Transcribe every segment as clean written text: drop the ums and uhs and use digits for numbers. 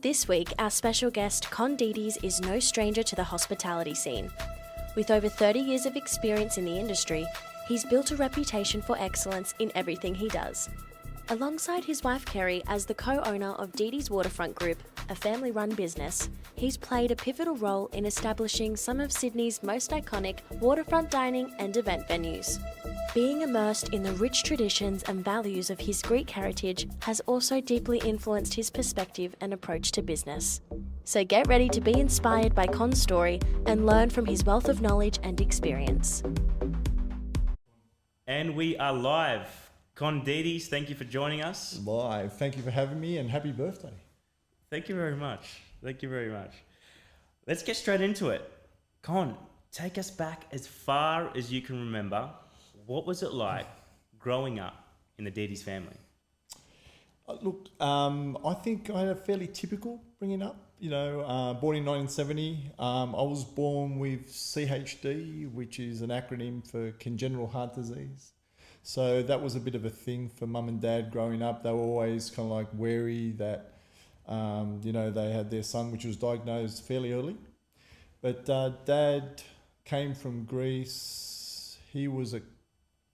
This week, our special guest, Con Dedes, is no stranger to the hospitality scene. With over 30 years of experience in the industry, he's built a reputation for excellence in everything he does. Alongside his wife Kerry as the co-owner of Dedes Waterfront Group, a family-run business, he's played a pivotal role in establishing some of Sydney's most iconic waterfront dining and event venues. Being immersed in the rich traditions and values of his Greek heritage has also deeply influenced his perspective and approach to business. So get ready to be inspired by Con's story and learn from his wealth of knowledge and experience. And we are live. Con Dedes, thank you for joining us. Live. Thank you for having me and happy birthday. Thank you very much. Thank you very much. Let's get straight into it. Con, take us back as far as you can remember. What was it like growing up in the Dedes family? I think I had a fairly typical bringing up. Born in 1970. I was born with CHD, which is an acronym for congenital heart disease. So that was a bit of a thing for mum and dad growing up. They were always kind of like wary that, they had their son, which was diagnosed fairly early. But dad came from Greece. He was a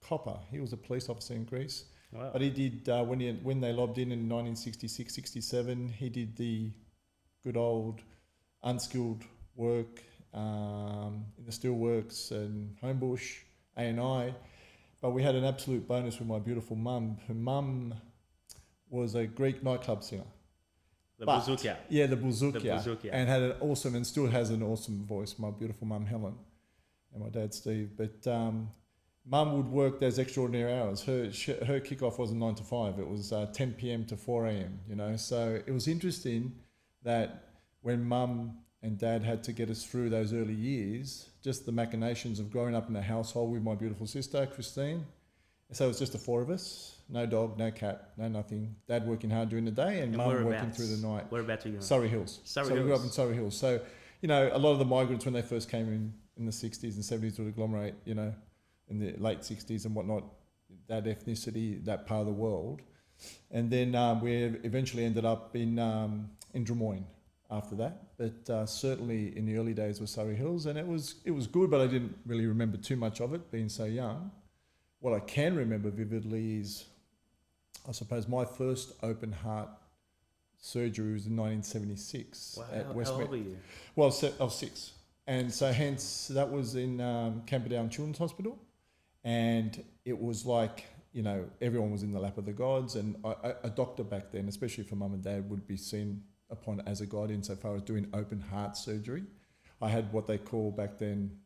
copper. He was a police officer in Greece. Wow. But he did, when they lobbed in 1966, 67, he did the good old unskilled work in the steelworks and Homebush, A&I. But we had an absolute bonus with my beautiful mum. Her mum was a Greek nightclub singer. The bouzoukia. Yeah, the bouzoukia. The bouzoukia. And had an awesome, and still has an awesome voice, my beautiful mum Helen and my dad Steve. But mum would work those extraordinary hours. Her kickoff wasn't 9 to 5. It was 10 p.m. to 4 a.m., So it was interesting that when mum and dad had to get us through those early years, just the machinations of growing up in a household with my beautiful sister, Christine. So it was just the four of us, no dog, no cat, no nothing. Dad working hard during the day and mum working through the night. Whereabouts are you? Surrey Hills. Surrey We Hills. grew up in Surrey Hills. So, a lot of the migrants when they first came in the 60s and 70s would agglomerate, in the late 60s and whatnot, that ethnicity, that part of the world. And then we eventually ended up in Des Moines after that, but certainly in the early days was Surrey Hills, and it was good, but I didn't really remember too much of it being so young. What I can remember vividly is, I suppose, my first open heart surgery was in 1976 at West. How old were you? Well, I was 6, and so hence that was in Camperdown Children's Hospital, and it was like everyone was in the lap of the gods, and a doctor back then, especially for mum and dad, would be seen upon as a god insofar as doing open heart surgery. I had what they call back then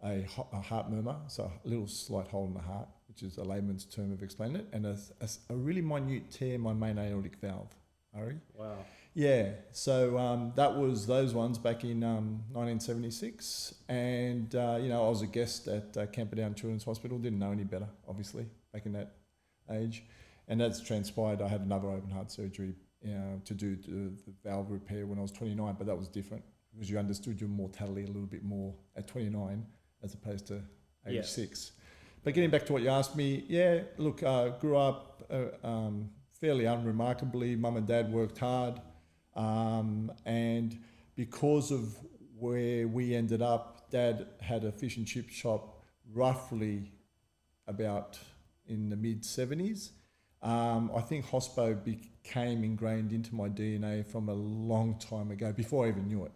a heart murmur, so a little slight hole in the heart, which is a layman's term of explaining it, and a really minute tear in my main aortic valve, Ari. Wow. Yeah, so that was those ones back in 1976, and I was a guest at Camperdown Children's Hospital, didn't know any better, obviously, back in that age, and that's transpired. I had another open heart surgery to do the valve repair when I was 29, but that was different because you understood your mortality a little bit more at 29 as opposed to age 6. But getting back to what you asked me, grew up fairly unremarkably. Mum and dad worked hard, and because of where we ended up, dad had a fish and chip shop roughly about in the mid-70s. I think hospo became ingrained into my DNA from a long time ago, before I even knew it.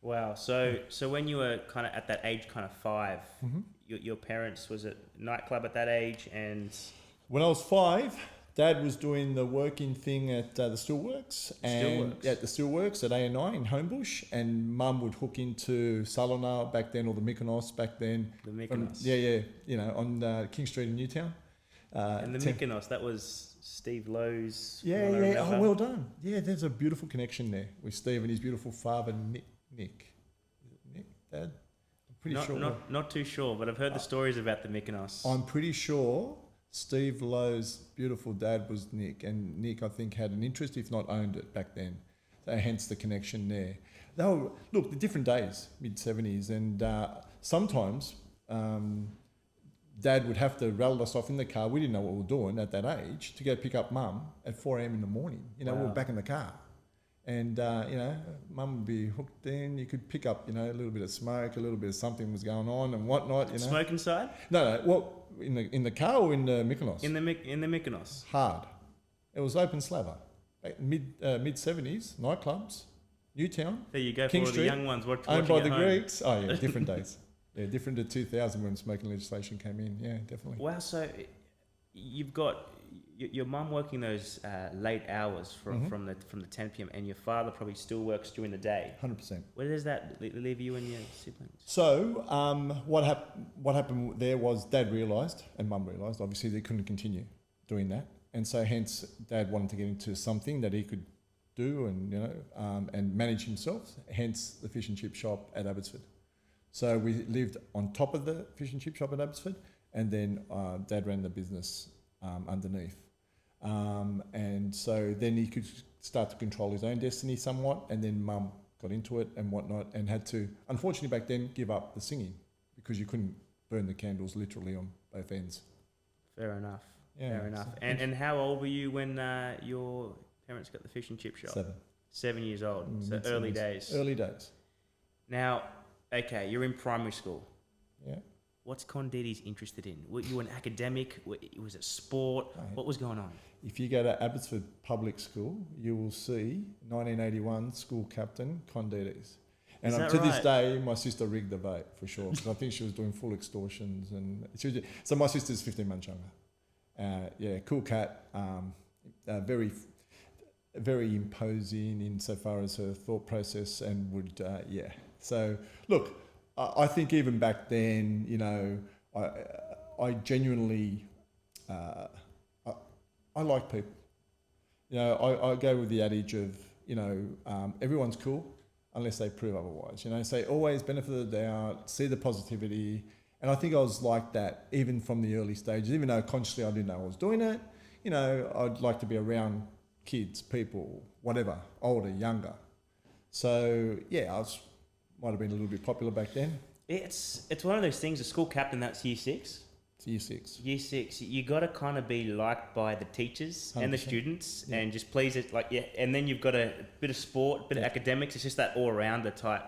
Wow. So when you were kind of at that age, kind of 5, Mm-hmm. your parents, was it nightclub at that age? And When I was 5, Dad was doing the working thing at the Steelworks at the Steelworks at A&I in Homebush, and Mum would hook into Salona back then, or the Mykonos back then. The Mykonos. On King Street in Newtown. And the Mykonos, that was Steve Lowe's. Yeah. Oh, well done. Yeah, there's a beautiful connection there with Steve and his beautiful father, Nick. Is it Nick, Dad? I'm pretty sure. Not too sure, but I've heard the stories about the Mykonos. I'm pretty sure Steve Lowe's beautiful dad was Nick, and Nick, I think, had an interest, if not owned it back then. So hence the connection there. Though, look, the different days, mid-70s, and sometimes Dad would have to rattle us off in the car. We didn't know what we were doing at that age, to go pick up Mum at 4 a.m. in the morning. We were back in the car. And, mum would be hooked in. You could pick up, a little bit of smoke, a little bit of something was going on and whatnot, Smoke inside? No, well, in the car or in the Mykonos? In the Mykonos. Hard. It was open slather. Mid-70s, nightclubs, Newtown, There you go, King for all the Street, young ones watching owned by at the home. Greeks. Oh, yeah, different days. Yeah, different to 2000 when smoking legislation came in. Yeah, definitely. Wow, so you've got your mum working those late hours from the 10 p.m. and your father probably still works during the day. 100%. Where does that leave you and your siblings? So what happened there was Dad realised and Mum realised obviously they couldn't continue doing that, and so hence Dad wanted to get into something that he could do and manage himself. Hence the fish and chip shop at Abbotsford. So we lived on top of the fish and chip shop at Abbotsford, and then Dad ran the business underneath. And so then he could start to control his own destiny somewhat, and then Mum got into it and whatnot and had to, unfortunately back then, give up the singing because you couldn't burn the candles literally on both ends. Fair enough. Yeah, Fair enough. so- And how old were you when your parents got the fish and chip shop? 7 years old. So Mid-70s. early days. Early days. Now, okay, you're in primary school. Yeah. What's Con Dedes interested in? Were you an academic? Was it sport? Right. What was going on? If you go to Abbotsford Public School, you will see 1981 school captain Con Dedes. And Is that to this right? day, my sister rigged the vote for sure because I think she was doing full extortions and so my sister's 15 months younger. Cool cat. Very, very imposing insofar as her thought process and would So look, I think even back then, I genuinely. I like people. I go with the adage of, everyone's cool unless they prove otherwise. Say always benefit of the doubt, see the positivity. And I think I was like that even from the early stages, even though consciously I didn't know I was doing it. I'd like to be around kids, people, whatever, older, younger. So, I might have been a little bit popular back then. It's one of those things, a school captain, that's year 6. It's year 6. Year 6, you got to kind of be liked by the teachers and the 100%. students Yeah. and just please it. And then you've got a bit of sport, bit of academics. It's just that all-rounder type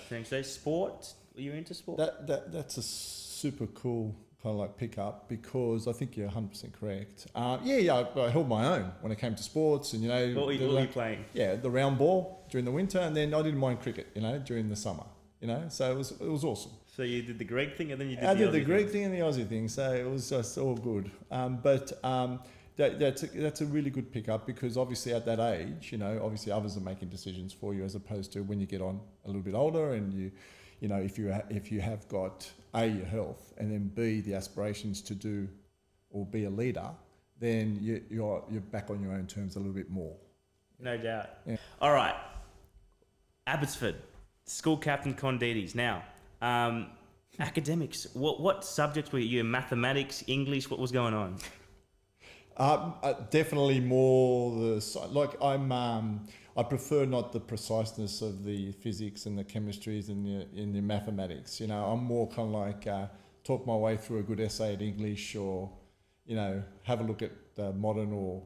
thing. So sport, were you into sport? That's a super cool kind of like pick up because I think you're 100% correct. I held my own when it came to sports and, What were you playing? Yeah, the round ball during the winter, and then I didn't mind cricket, during the summer, so it was awesome. So you did the Greek thing and then you did I the did the Aussie Greek thing and the Aussie thing, so it was just all good. That's a really good pickup because obviously at that age, obviously others are making decisions for you as opposed to when you get on a little bit older and if you have got A, your health, and then B, the aspirations to do or be a leader, then you're back on your own terms a little bit more. No doubt. Yeah. All right. Abbotsford, school captain Con Dedes. Now, academics. What subjects were you in? Mathematics, English? What was going on? Definitely more I prefer not the preciseness of the physics and the chemistries and the mathematics. I'm more kind of like talk my way through a good essay in English or, have a look at modern or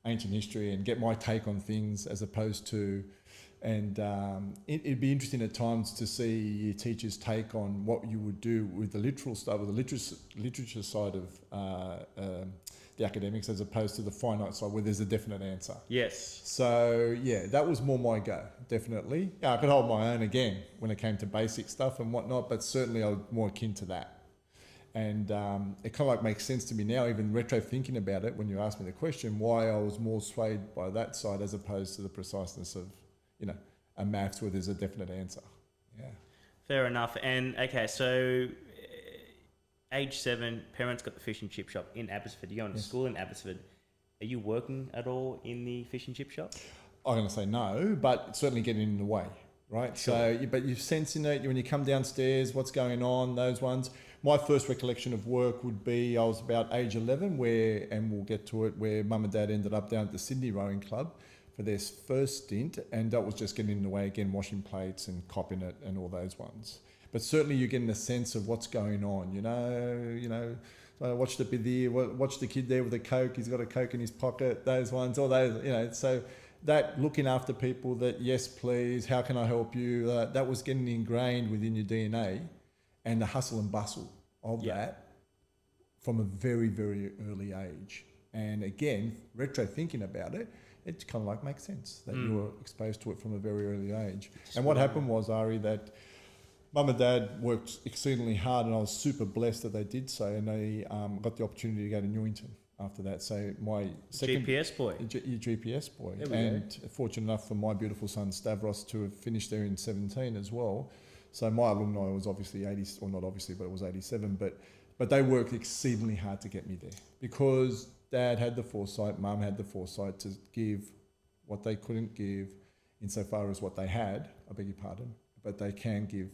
ancient history and get my take on things as opposed to, and it'd be interesting at times to see your teacher's take on what you would do with the literal stuff, with the literature side of the academics as opposed to the finite side where there's a definite answer. Yes. So that was more my go, definitely. I could hold my own again when it came to basic stuff and whatnot, but certainly I was more akin to that. And it kind of like makes sense to me now, even retro thinking about it, when you ask me the question, why I was more swayed by that side as opposed to the preciseness of, a maths where there's a definite answer. Yeah. Fair enough. And okay, so age 7, parents got the fish and chip shop in Abbotsford. You're going to school in Abbotsford. Are you working at all in the fish and chip shop? I'm going to say no, but certainly getting in the way, right? Sure. So, but you're sensing it when you come downstairs, what's going on, those ones. My first recollection of work would be I was about age 11 and we'll get to it, where Mum and Dad ended up down at the Sydney Rowing Club for their first stint, and that was just getting in the way again, washing plates and copping it and all those ones. But certainly you're getting a sense of what's going on, So watch the kid there with a Coke, he's got a Coke in his pocket, those ones, all those, so that looking after people, that yes, please, how can I help you? That was getting ingrained within your DNA, and the hustle and bustle of that from a very, very early age. And again, retro thinking about it, it kind of like makes sense that you were exposed to it from a very early age. And what happened was, Ari, that Mum and Dad worked exceedingly hard, and I was super blessed that they did so, and they got the opportunity to go to Newington after that. So my second GPS boy. Your GPS boy. There we And fortunate enough for my beautiful son Stavros to have finished there in 17 as well. So my alumni was obviously 80, or not obviously, but it was 87. But they worked exceedingly hard to get me there, because Dad had the foresight, Mum had the foresight to give what they couldn't give insofar as what they had, I beg your pardon, but they can give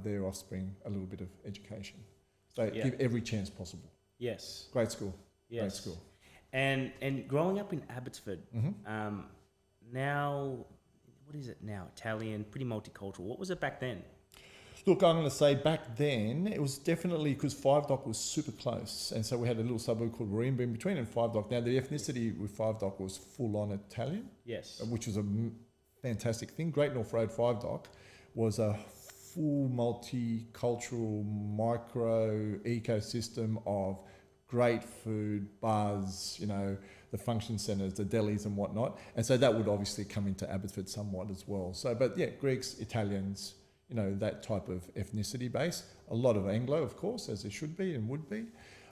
their offspring a little bit of education. So give every chance possible. Yes. Great school. Yes. Great school. And growing up in Abbotsford, now, what is it now? Italian, pretty multicultural. What was it back then? Look, I'm going to say back then, it was definitely because Five Dock was super close. And so we had a little suburb called Warringah in between and Five Dock. Now, the ethnicity with Five Dock was full-on Italian. Yes. Which was a fantastic thing. Great North Road Five Dock was a full multicultural micro ecosystem of great food, bars, the function centres, the delis and whatnot. And so that would obviously come into Abbotsford somewhat as well. So, but yeah, Greeks, Italians, that type of ethnicity base. A lot of Anglo, of course, as there should be and would be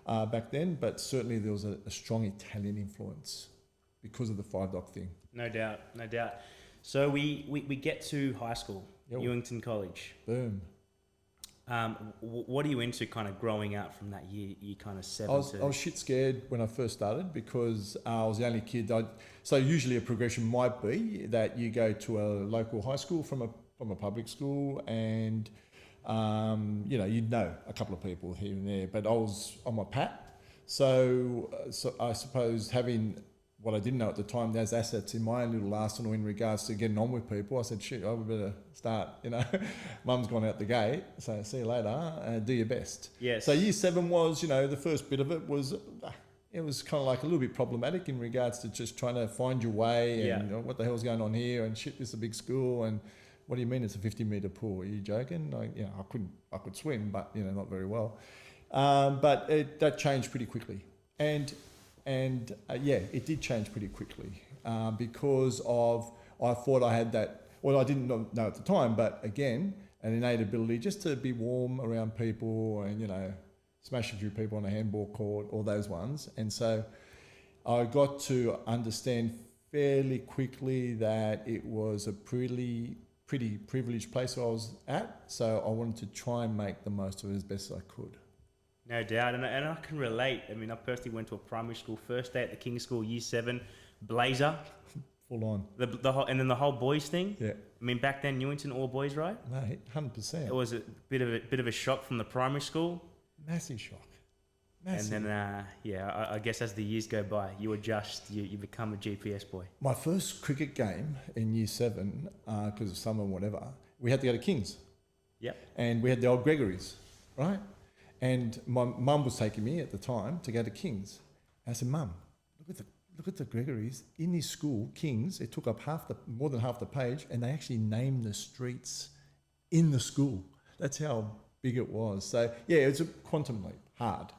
back then, but certainly there was a strong Italian influence because of the Five Dock thing. No doubt, no doubt. So we get to high school, Newington College. Boom. What are you into kind of growing up from that year kind of 7 I was shit scared when I first started because I was the only kid. So usually a progression might be that you go to a local high school from a public school, and you'd know a couple of people here and there, but I was on my pat. So I suppose having what I didn't know at the time, there's assets in my own little arsenal in regards to getting on with people. I said, shit, I better start, Mum's gone out the gate, so see you later, do your best. Yes. So year 7 was, the first bit of it was, it was kind of like a little bit problematic in regards to just trying to find your way and what the hell's going on here, and shit, this is a big school, and what do you mean it's a 50-metre pool? Are you joking? I could swim, but, not very well. But that changed pretty quickly. And it did change pretty quickly because I thought I had that, well, I didn't know at the time, but again, an innate ability just to be warm around people and, smash a few people on a handball court, all those ones. And so I got to understand fairly quickly that it was a pretty privileged place where I was at. So I wanted to try and make the most of it as best as I could. No doubt, and I can relate. I mean, I personally went to a primary school, first day at the King's School, year 7, blazer. Full on. And then the whole boys thing. Yeah. I mean, back then, Newington, all boys, right? No, 100%. It was a bit of a shock from the primary school. Massive shock. Massive. And then, I guess as the years go by, you adjust, you become a GPS boy. My first cricket game in year 7, because of summer or whatever, we had to go to King's. Yep. And we had the old Gregory's, right? And my mum was taking me at the time to go to King's. And I said, Mum, look at the Gregory's. In this school, King's, it took up more than half the page, and they actually named the streets in the school. That's how big it was. So, yeah, it was a quantum leap, hard,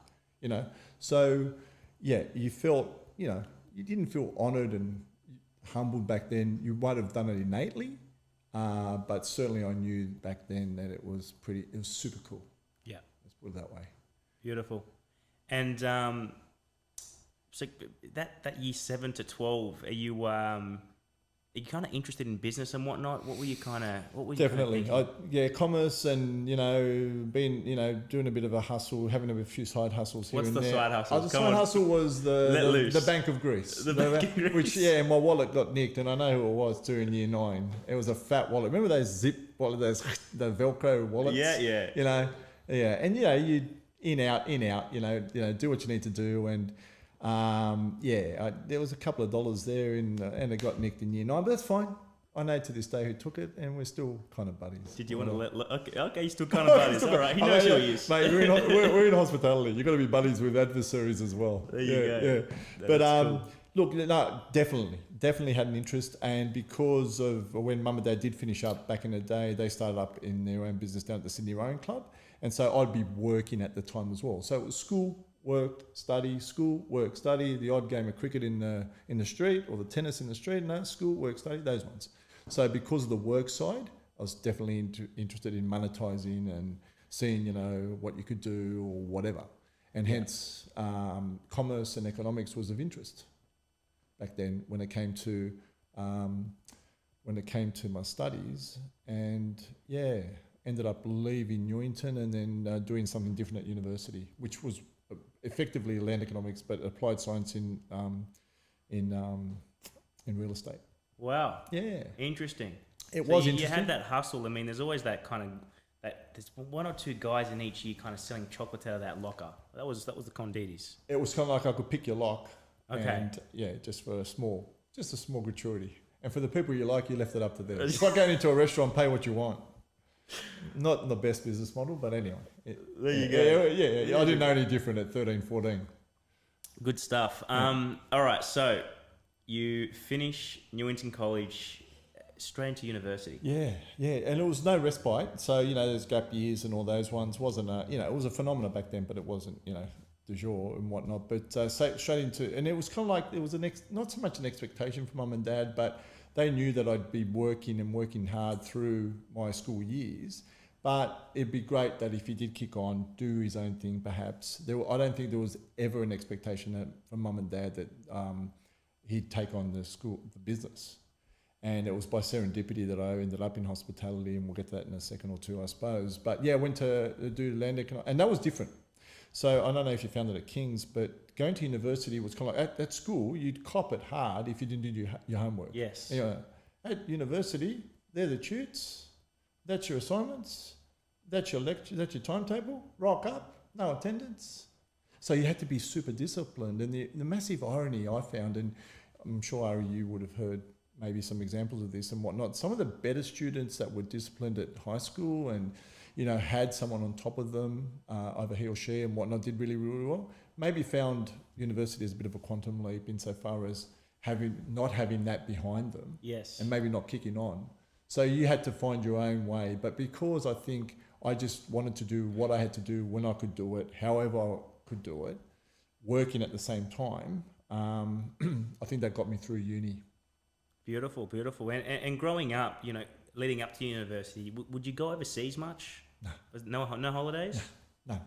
So, yeah, you felt, you didn't feel honoured and humbled back then. You might have done it innately, but certainly I knew back then that it was super cool. Yeah. Let's put it that way. Beautiful. And so that year 7 to 12, are you kind of interested in business and whatnot? What were you Definitely. Commerce and, being, doing a bit of a hustle, having a few side hustles here and there. What's the side hustle? The side hustle was the Bank of Greece. Which, my wallet got nicked, and I know who it was too in year 9. It was a fat wallet. Remember those zip wallets, the Velcro wallets? Yeah. And, you in, out, do what you need to do. And, there was a couple of dollars there and it got nicked in year 9, but that's fine. I know to this day who took it, and we're still kind of buddies. Did you want to okay, you're still kind of buddies. All right, he knows who he is. Mate, we're in hospitality. You've got to be buddies with adversaries as well. There you go. Yeah. But cool. Look, no, definitely had an interest, and because of when Mum and Dad did finish up back in the day, they started up in their own business down at the Sydney Rowing Club, and so I'd be working at the time as well. So it was school, work, study, school, work, study. The odd game of cricket in the street, or the tennis in the street, and that school, work, study, those ones. So because of the work side, I was definitely interested in monetizing and seeing, what you could do or whatever, and hence commerce and economics was of interest back then when it came to my studies. And ended up leaving Newington and then doing something different at university, which was effectively land economics but applied science in real estate. Wow. Yeah. Interesting. It was you interesting. had that hustle. I mean, there's always that kind of there's one or two guys in each year kind of selling chocolate out of that locker. That was the Con Dedes. It was kind of like I could pick your lock. Okay. And just for a small gratuity. And for the people you like, you left it up to them. It's like going into a restaurant, pay what you want. Not the best business model, but anyway. There you go. Yeah. I didn't know any different at 13, 14. Good stuff. All right, so you finish Newington College, straight into university. Yeah. And it was no respite. So, there's gap years and all those ones. Wasn't it was a phenomenon back then, but it wasn't, du jour and whatnot. But straight into, and it was kind of like, it was not so much an expectation for Mum and Dad, but they knew that I'd be working hard through my school years. But it'd be great that if he did kick on, do his own thing, perhaps. I don't think there was ever an expectation from Mum and Dad that he'd take on the business. And it was by serendipity that I ended up in hospitality, and we'll get to that in a second or two, I suppose. But I went to do land economics, and that was different. So I don't know if you found it at King's, but going to university was kind of like at school, you'd cop it hard if you didn't do your homework. Yes. At university, they're the tutes, that's your assignments, that's your lecture, that's your timetable, rock up, no attendance. So you had to be super disciplined. And the massive irony I found, and I'm sure Ari, you would have heard maybe some examples of this and whatnot, some of the better students that were disciplined at high school and had someone on top of them, either he or she and whatnot, did really, really well, maybe found university as a bit of a quantum leap insofar as not having that behind them. Yes. And maybe not kicking on. So you had to find your own way. But because I think I just wanted to do what I had to do when I could do it, however I could do it, working at the same time, I think that got me through uni. Beautiful. And growing up, leading up to university, would you go overseas much? No. No holidays? No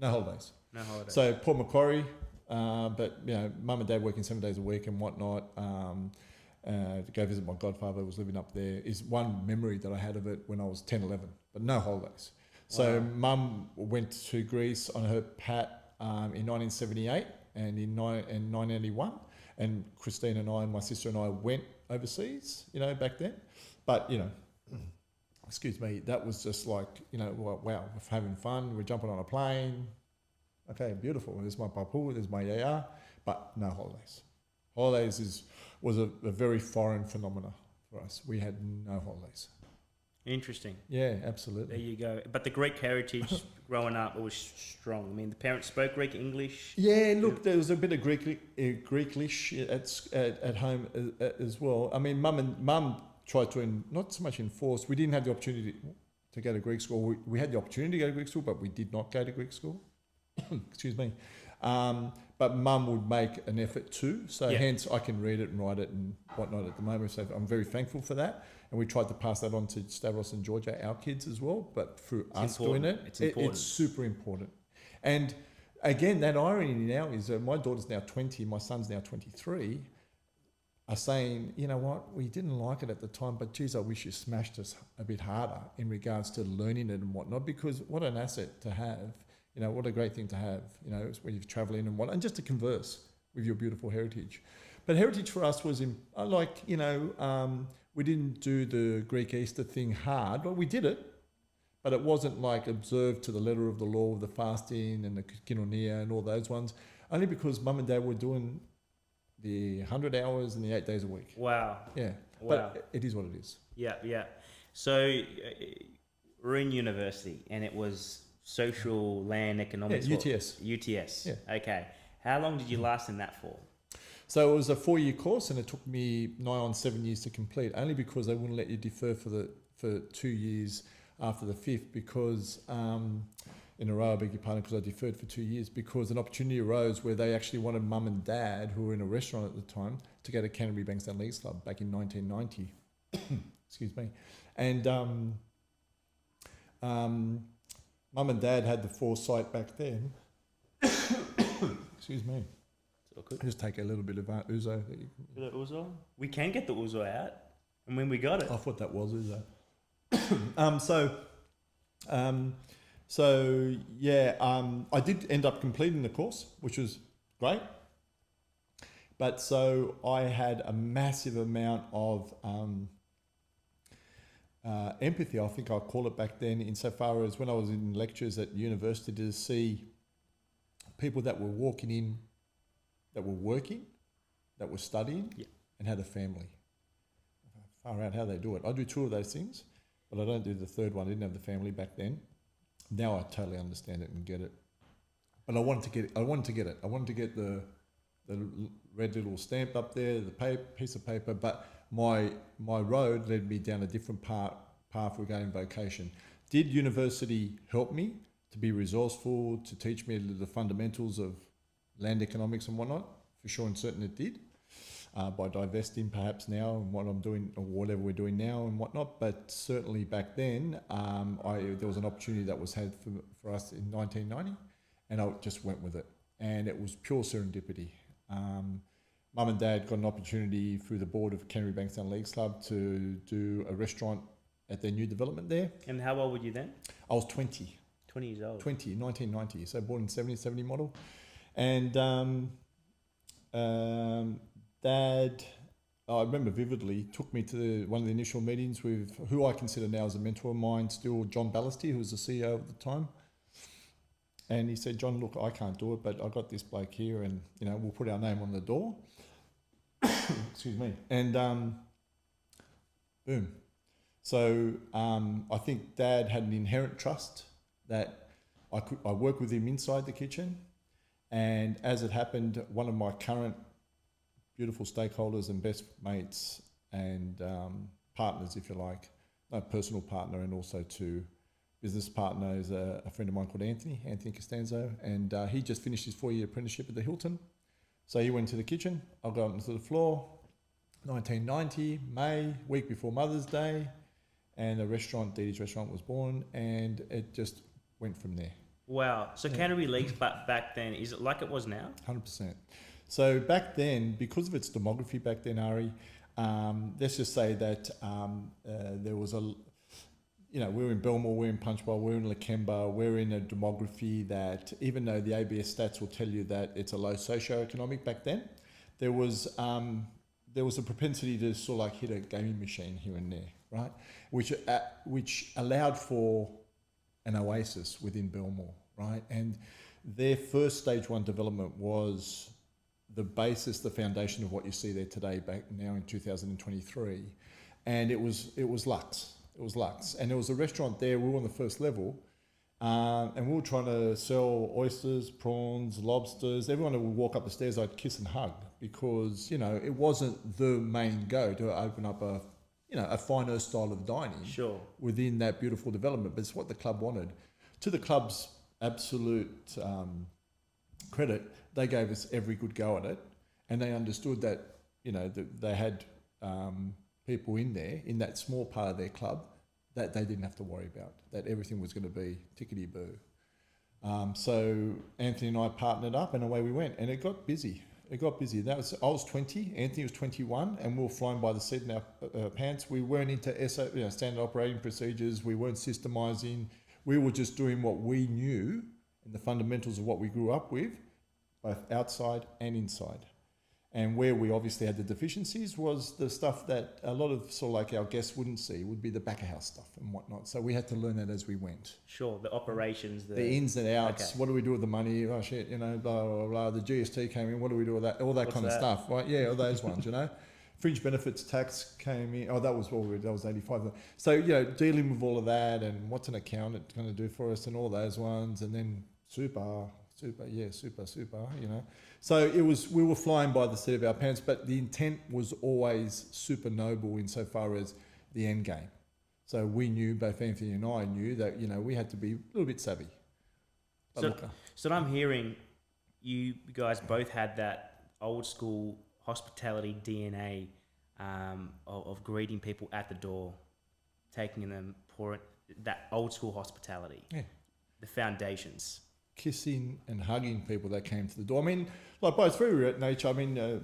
holidays. No holidays. So Port Macquarie, but Mum and Dad working 7 days a week and whatnot. To go visit my godfather who was living up there is one memory that I had of it when I was 10, 11, but no holidays. So Mum went to Greece on her pat in 1978 and in 1981, and Christine and I and my sister and I went overseas, back then. But, excuse me, that was just like, wow, we're having fun, we're jumping on a plane. Okay, beautiful. There's my papu, there's my yaya, but no holidays. Holidays was a very foreign phenomena for us. We had no holidays. Interesting. Yeah, absolutely. There you go. But the Greek heritage growing up, it was strong. I mean, the parents spoke Greek, English. Yeah, look, there was a bit of Greeklish at home as well. I mean, Mum tried to not so much enforce. We didn't have the opportunity to go to Greek school. We had the opportunity to go to Greek school, but we did not go to Greek school. Excuse me. But Mum would make an effort too. So hence I can read it and write it and whatnot at the moment. So I'm very thankful for that. And we tried to pass that on to Stavros and Georgia, our kids as well. But through us doing it, it's super important. And again, that irony now is that my daughter's now 20, my son's now 23, are saying, you know what, we didn't like it at the time, but geez, I wish you smashed us a bit harder in regards to learning it and whatnot, because what an asset to have. What a great thing to have, when you're traveling and and just to converse with your beautiful heritage. But heritage for us was, we didn't do the Greek Easter thing hard, but we did it. But it wasn't like observed to the letter of the law of the fasting and the koinonia and all those ones, only because Mum and Dad were doing the 100 hours and the 8 days a week. Wow. Yeah. Wow. But it is what it is. Yeah. So we're in university and it was social land economics. Yeah, UTS. UTS. Yeah. Okay. How long did you last in that for? So it was a 4-year course, and it took me nigh on 7 years to complete, only because they wouldn't let you defer for 2 years after the 5th, because in a row, I beg your pardon, because I deferred for 2 years, because an opportunity arose where they actually wanted mum and dad, who were in a restaurant at the time, to go to Canterbury Bankstown Leagues Club back in 1990. Excuse me. And mum and dad had the foresight back then. Excuse me. Just take a little bit of ouzo. The ouzo? We can get the ouzo out. And when we got it. I thought that was ouzo. I did end up completing the course, which was great. But so I had a massive amount of empathy, I think I'll call it back then, insofar as when I was in lectures at university, to see people that were walking in, that were working, that were studying, and had a family. Far out how they do it. I do 2 of those things, but I don't do the third one. I didn't have the family back then. Now I totally understand it and get it. But I wanted to get it. I wanted to get the red little stamp up there, the piece of paper, but my road led me down a different path regarding vocation. Did university help me to be resourceful, to teach me the fundamentals of land economics and whatnot? For sure and certain it did, by divesting perhaps now and what I'm doing or whatever we're doing now and whatnot. But certainly back then, there was an opportunity that was had for us in 1990, and I just went with it. And it was pure serendipity. Mum and Dad got an opportunity through the board of Canterbury Bankstown Leagues Club to do a restaurant at their new development there. And how old were you then? I was 20. 20 years old. 1990. So born in 70 model. And Dad, I remember vividly, took me to one of the initial meetings with who I consider now as a mentor of mine, still John Ballasty, who was the CEO at the time. And he said, John, look, I can't do it, but I got this bloke here, and we'll put our name on the door. Excuse me. And boom. So I think Dad had an inherent trust that I work with him inside the kitchen. And as it happened, one of my current beautiful stakeholders and best mates and partners, if you like, a personal partner and also to business partner, is a friend of mine called Anthony Costanzo, and he just finished his 4-year apprenticeship at the Hilton. So he went to the kitchen, I got onto the floor, 1990, May, week before Mother's Day, and the restaurant, Dedes Restaurant, was born, and it just went from there. Wow. So Canterbury Leagues back then, is it like it was now? 100%. So back then, because of its demography back then, Ari, let's just say that there was we're in Belmore, we're in Punchbowl, we're in Lakemba, we're in a demography that, even though the ABS stats will tell you that it's a low socio-economic back then, there was a propensity to sort of like hit a gaming machine here and there, right? Which allowed for an oasis within Belmore, right? And their first stage 1 development was the basis, the foundation of what you see there today, back now in 2023. And it was Lux. It was Lux. And there was a restaurant there. We were on the first level. And we were trying to sell oysters, prawns, lobsters. Everyone that would walk up the stairs, I'd kiss and hug, because, it wasn't the main go to open up a finer style of dining within that beautiful development. But it's what the club wanted. To the club's absolute credit, they gave us every good go at it. And they understood that, that they had people in there, in that small part of their club, that they didn't have to worry about, that everything was going to be tickety-boo. So Anthony and I partnered up, and away we went, and it got busy. I was 20, Anthony was 21, and we were flying by the seat in our pants. We weren't into standard operating procedures. We weren't systemizing. We were just doing what we knew and the fundamentals of what we grew up with, both outside and inside. And where we obviously had the deficiencies was the stuff that a lot of sort of like our guests wouldn't see, would be the back of house stuff and whatnot. So we had to learn that as we went. Sure, the operations, the ins and outs. Okay. What do we do with the money? Oh shit, blah, blah, blah. The GST came in. What do we do with that? All that kind of stuff, right? Yeah, all those ones, Fringe benefits tax came in. Oh, that was 85. So, dealing with all of that and what's an accountant going to do for us and all those ones. And then super super, yeah, super, you know. So we were flying by the seat of our pants, but the intent was always super noble insofar as the end game. So we knew, both Anthony and I knew that, you know, we had to be a little bit savvy. So I'm hearing you guys both had that old school hospitality DNA of greeting people at the door, taking them, pouring that old school hospitality. Yeah. The foundations. Kissing and hugging people that came to the door. I mean, like by its very nature, I mean, a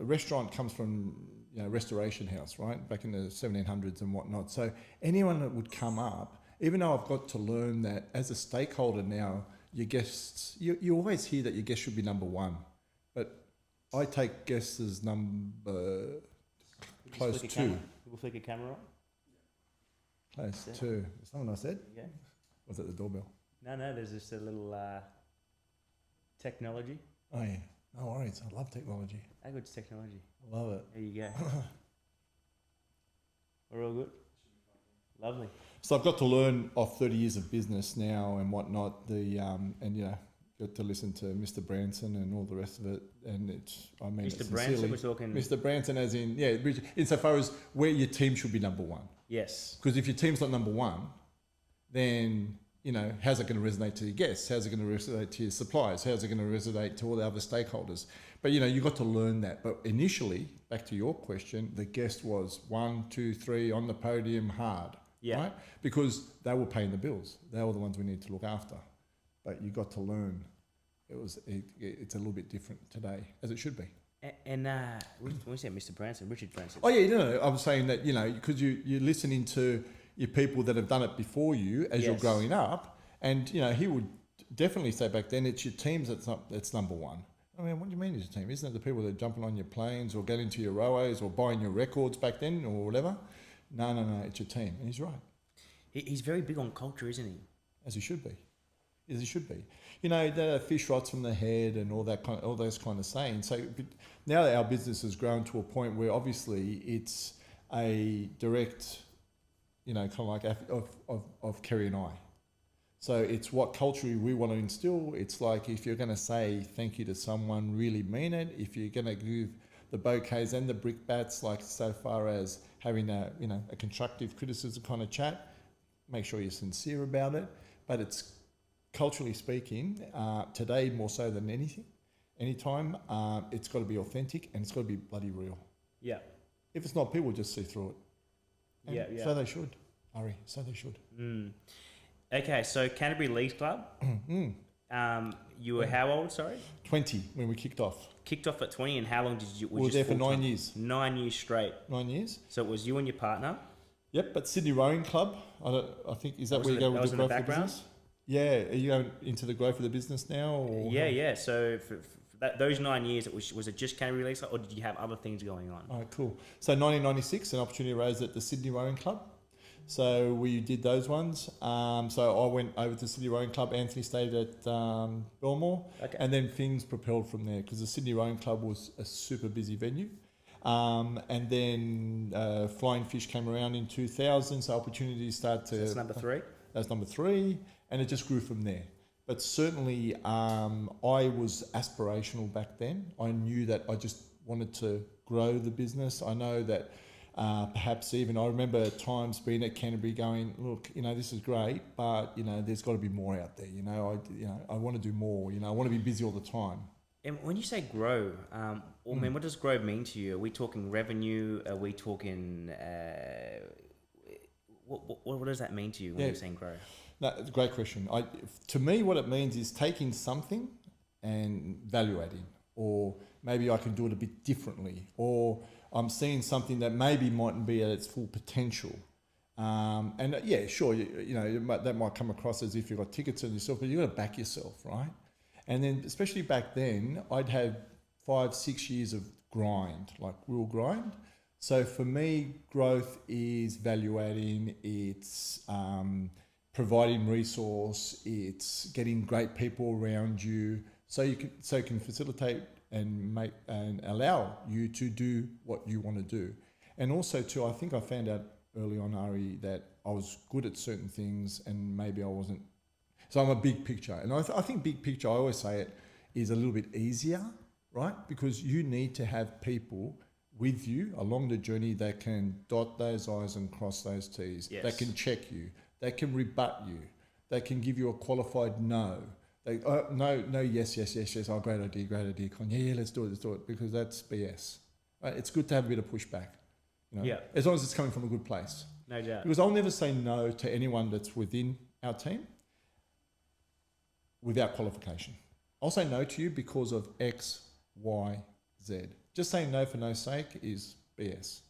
restaurant comes from, you know, restoration house, right? Back in the 1700s and whatnot. So anyone that would come up, even though I've got to learn that as a stakeholder now, your guests, you always hear that your guest should be number one, but I take guests as number close to. We'll flick a camera on. Close to. Is that what I said? Yeah. Was it the doorbell? No, there's just a little technology. Oh yeah. No worries. I love technology. How good's technology? I love it. There you go. We're all good. Lovely. So I've got to learn off 30 years of business now and whatnot. And you know, got to listen to Mr. Branson and all the rest of it. And I mean, Mr. Branson, we're talking. Mr. Branson, as in insofar as where your team should be number one. Yes. Because if your team's not number one, then, you know, how's it going to resonate to your guests? How's it going to resonate to your suppliers? How's it going to resonate to all the other stakeholders? But, you know, you got to learn that. But initially, back to your question, the guest was 1, 2, 3 on the podium hard. Yeah. Right? Because they were paying the bills. They were the ones we need to look after. But you got to learn. It's a little bit different today, as it should be. And when you say Mr. Branson, Richard Branson. Oh yeah, no, I was saying that, you know, because you're listening to your people that have done it before you as you're growing up, and you know he would definitely say back then it's your teams that's number one. I mean, what do you mean it's your team? Isn't it the people that are jumping on your planes or getting into your railways or buying your records back then or whatever? No, it's your team, and he's right. He's very big on culture, isn't he? As he should be. As he should be. You know, the fish rots from the head and all those kind of sayings. So now that our business has grown to a point where obviously it's a direct, you know, kind of like of Kerry and I. So it's what culture we want to instill. It's like if you're going to say thank you to someone, really mean it. If you're going to give the bouquets and the brickbats, like so far as having a constructive criticism kind of chat, make sure you're sincere about it. But it's culturally speaking, today more so than anytime, it's got to be authentic and it's got to be bloody real. Yeah. If it's not, people will just see through it. And yeah. So they should, Ari. So they should. Okay, so Canterbury Leagues Club. You were how old? Sorry. 20 when we kicked off. Kicked off at 20, and how long did you? We were there for 9 years. 9 years straight. 9 years. So it was you and your partner. Yep, but Sydney Rowing Club. I think is that where you go with the growth of the business? Yeah, are you going into the growth of the business now? Or yeah. So for those 9 years, was it just Canterbury Leagues, or did you have other things going on? Oh, cool. So 1996, an opportunity arose at the Sydney Rowing Club. So we did those ones. So I went over to Sydney Rowing Club. Anthony stayed at Belmore. Okay. And then things propelled from there because the Sydney Rowing Club was a super busy venue. And then Flying Fish came around in 2000. So opportunities started to... That's number 3? That's number 3. And it just grew from there. But certainly I was aspirational back then. I knew that I just wanted to grow the business. I know that perhaps even I remember at times being at Canterbury going, look, you know, this is great, but, you know, there's got to be more out there. I want to do more. You know, I want to be busy all the time. And when you say grow, what does grow mean to you? Are we talking revenue? Are we talking... what does that mean to you when you're saying grow? No, it's a great question. To me, what it means is taking something and valuating, or maybe I can do it a bit differently, or I'm seeing something that maybe mightn't be at its full potential. And yeah, sure, that might come across as if you've got tickets on yourself, but you've got to back yourself, right? And then, especially back then, I'd had 5-6 years of grind, like real grind. So for me, growth is valuating, it's providing resource, it's getting great people around you, so you can facilitate and make and allow you to do what you want to do. And also too, I think I found out early on, Ari, that I was good at certain things and maybe I wasn't. So I'm a big picture. And I think big picture, I always say it, is a little bit easier, right? Because you need to have people with you along the journey that can dot those I's and cross those T's, Yes. that can check you, that can rebut you, that can give you a qualified no. They, oh, no, yes. Oh, great idea, Con. Yeah, let's do it, because that's BS. Right? It's good to have a bit of pushback, you know, Yeah. as long as it's coming from a good place. No doubt. Because I'll never say no to anyone that's within our team without qualification. I'll say no to you because of X, Y, Z. Just saying no for no sake is BS.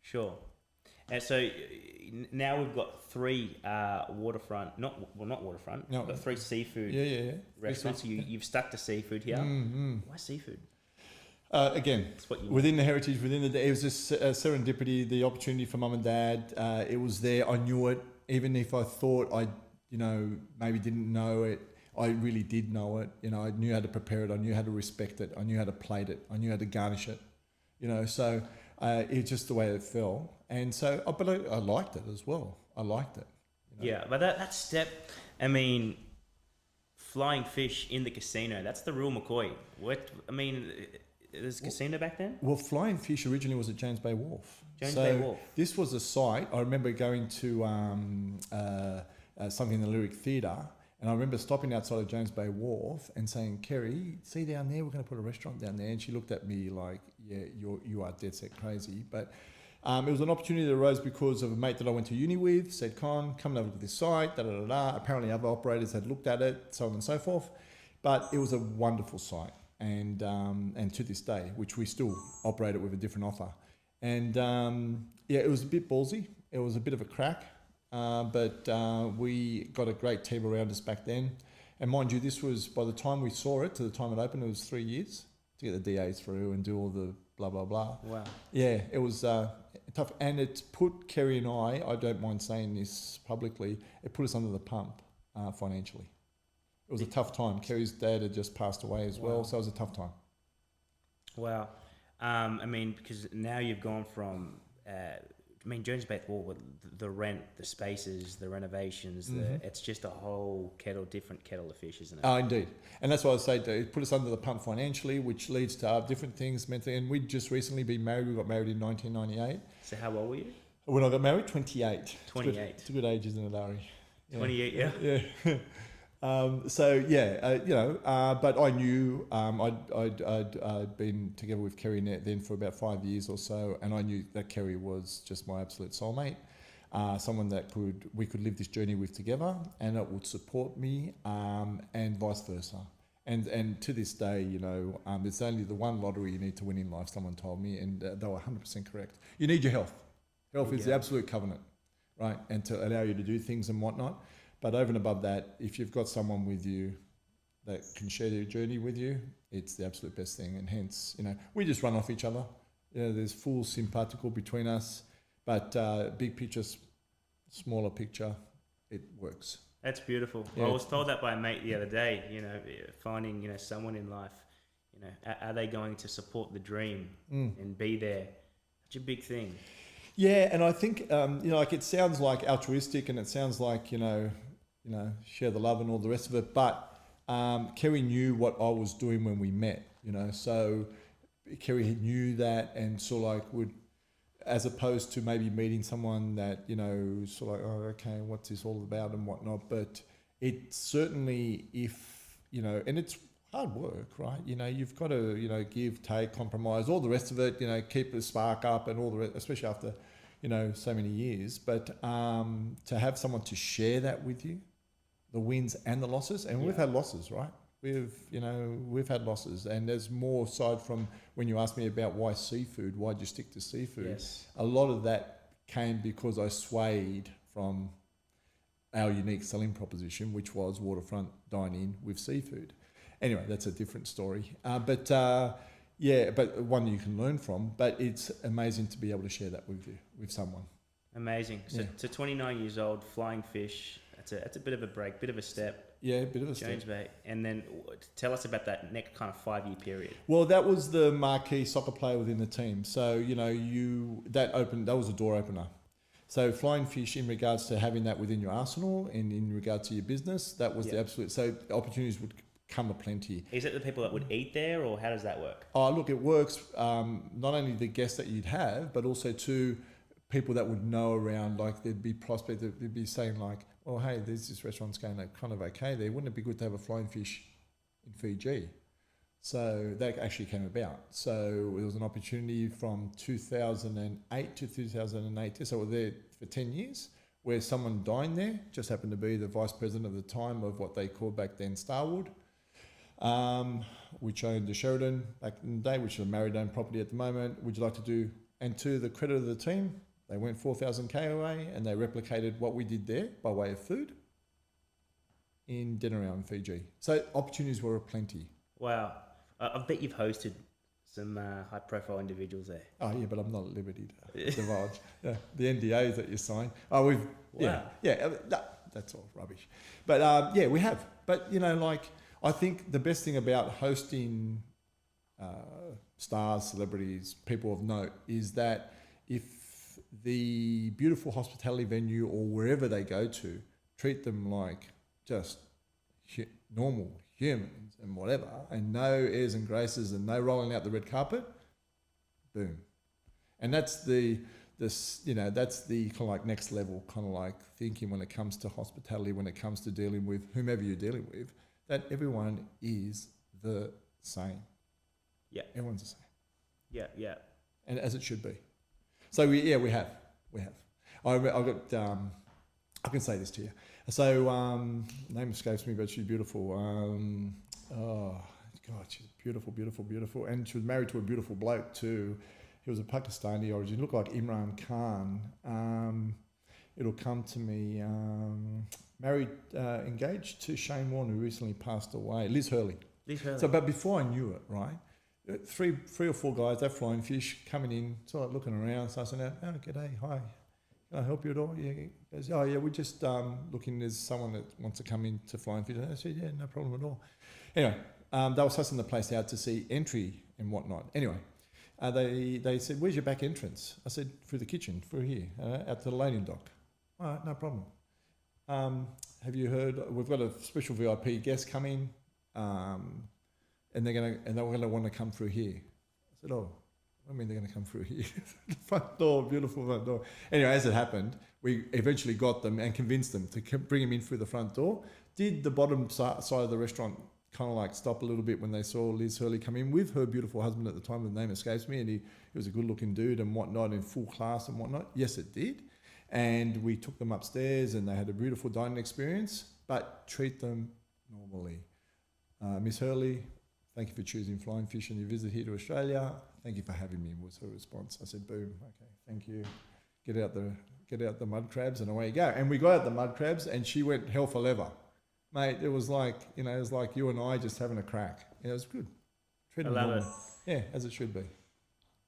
Sure. And so now we've got three waterfront, not waterfront, No. but three seafood Yeah. restaurants. You've stuck to seafood here. Why seafood? Again, That's what you within the heritage, it was just serendipity, the opportunity for mum and dad. It was there. I knew it. Even if I thought I, maybe didn't know it, I really did know it. I knew how to prepare it. I knew how to respect it. I knew how to plate it. I knew how to garnish it. So it's just the way it fell. And so, but I liked it as well. I liked it. Yeah, but that step, I mean, flying fish in the casino, that's the real McCoy. There's a casino back then? Well, flying fish originally was at James Bay Wharf. Bay Wharf. This was a site. I remember going to something in the Lyric Theatre, and I remember stopping outside of James Bay Wharf and saying, "Kerry, see down there, we're going to put a restaurant down there." And she looked at me like, "Yeah, you are dead set crazy." But it was an opportunity that arose because of a mate that I went to uni with, said, "Con, come and have a look at this site, da-da-da-da." Apparently other operators had looked at it, so on and so forth. But it was a wonderful site. And to this day, which we still operate it with a different offer. And it was a bit ballsy. It was a bit of a crack, but we got a great team around us back then. And mind you, this was, by the time we saw it to the time it opened, it was 3 years to get the DA through and do all the blah, blah, blah. Wow. Yeah, it was tough. And it put Kerry and I don't mind saying this publicly, it put us under the pump financially. It was a tough time. Kerry's dad had just passed away as well, so it was a tough time. Wow. Because now you've gone from, Jones Bay Wharf, the rent, the spaces, the renovations, it's just a whole different kettle of fish, isn't it? Oh, indeed. And that's why I say it put us under the pump financially, which leads to different things mentally. And we'd just recently been married. We got married in 1998. So how old were you? When I got married, 28. 28. It's a good age, isn't it, Ari? Yeah. 28, yeah. Yeah. But I knew I'd been together with Kerry then for about 5 years or so, and I knew that Kerry was just my absolute soulmate, someone that we could live this journey with together, and it would support me, and vice versa. And to this day, it's only the one lottery you need to win in life, someone told me, and they were 100% correct. You need your health. Health is the absolute covenant, right? And to allow you to do things and whatnot. But over and above that, if you've got someone with you that can share their journey with you, it's the absolute best thing. And hence, we just run off each other. There's full simpatico between us, but big picture, smaller picture, it works. That's beautiful. Yeah. I was told that by a mate the other day, finding, someone in life, are they going to support the dream and be there? Such a big thing. Yeah, and I think, it sounds like altruistic and it sounds like, share the love and all the rest of it. But Kerry knew what I was doing when we met, so Kerry knew that, and would, as opposed to maybe meeting someone that, oh, okay, what's this all about and whatnot. But it certainly, and it's hard work, right? You've got to, give, take, compromise, all the rest of it, keep the spark up and all the rest, especially after, so many years. But to have someone to share that with you, the wins and the losses, and we've had losses, right? We've had losses, and there's more aside from when you asked me about why seafood, why'd you stick to seafood? Yes. A lot of that came because I swayed from our unique selling proposition, which was waterfront dine-in with seafood. Anyway, that's a different story. But one you can learn from. But it's amazing to be able to share that with someone. Amazing. So to 29 years old, flying fish, that's a bit of a break, bit of a step. Yeah, a bit of a step. Jones Bay. And then tell us about that next kind of 5-year period. Well, that was the marquee soccer player within the team. So, that was a door opener. So flying fish in regards to having that within your arsenal and in regards to your business, that was the absolute. So opportunities would come aplenty. Is it the people that would eat there, or how does that work? Oh, look, it works. Not only the guests that you'd have, but also to people that would know around. Like there'd be prospect that they'd be saying like, "Oh, hey, there's this restaurant's going kind of okay there. Wouldn't it be good to have a flying fish in Fiji?" So that actually came about. So there was an opportunity from 2008 to 2018. So we were there for 10 years, where someone dined there. Just happened to be the vice president at the time of what they called back then Starwood, which owned the Sheridan back in the day, which is a married-owned property at the moment. Would you like to do? And to the credit of the team, they went 4,000 k away and they replicated what we did there by way of food in Denarau in Fiji. So opportunities were aplenty. Wow. I bet you've hosted some high-profile individuals there. Oh yeah, but I'm not at liberty to divulge the NDAs that you sign. Oh, that's all rubbish. But we have. But I think the best thing about hosting stars, celebrities, people of note is that if the beautiful hospitality venue or wherever they go to treat them like just normal humans and whatever, and no airs and graces and no rolling out the red carpet, boom. And that's that's the kind of like next level kind of like thinking when it comes to hospitality, when it comes to dealing with whomever you're dealing with, that everyone is the same. Yeah. Everyone's the same. Yeah, yeah. And as it should be. So we have. I got, I can say this to you. So, name escapes me, but she's beautiful. Oh, God, she's beautiful, beautiful, beautiful. And she was married to a beautiful bloke too. He was a Pakistani origin, looked like Imran Khan. It'll come to me. Married, engaged to Shane Warne, who recently passed away. Liz Hurley. So, but before I knew it, right, three or four guys, they're flying fish, coming in, sort of looking around. So I said, "Oh, g'day, hi. Can I help you at all?" Yeah. He goes, "Oh, yeah, we're just looking. There's someone that wants to come in to fly and fish." I said, "Yeah, no problem at all." Anyway, they were sussing the place out to see entry and whatnot. Anyway, they said, "Where's your back entrance?" I said, "Through the kitchen, through here, out to the loading dock." "All right, no problem. Have you heard? We've got a special VIP guest coming, and they were gonna want to come through here." I said, "Oh. I mean, they're going to come through here." The front door, beautiful front door. Anyway, as it happened, we eventually got them and convinced them to bring them in through the front door. Did the bottom side of the restaurant kind of like stop a little bit when they saw Liz Hurley come in with her beautiful husband at the time, the name escapes me, and he was a good-looking dude and whatnot, in full class and whatnot? Yes, it did. And we took them upstairs and they had a beautiful dining experience, but treat them normally. Miss Hurley, thank you for choosing Flying Fish on your visit here to Australia. Thank you for having me, was her response. I said, "Boom, okay, thank you. Get out the mud crabs," and away you go. And we got out the mud crabs and she went hell for leather. Mate, it was like, it was like you and I just having a crack. It was good. I love it. Yeah, as it should be.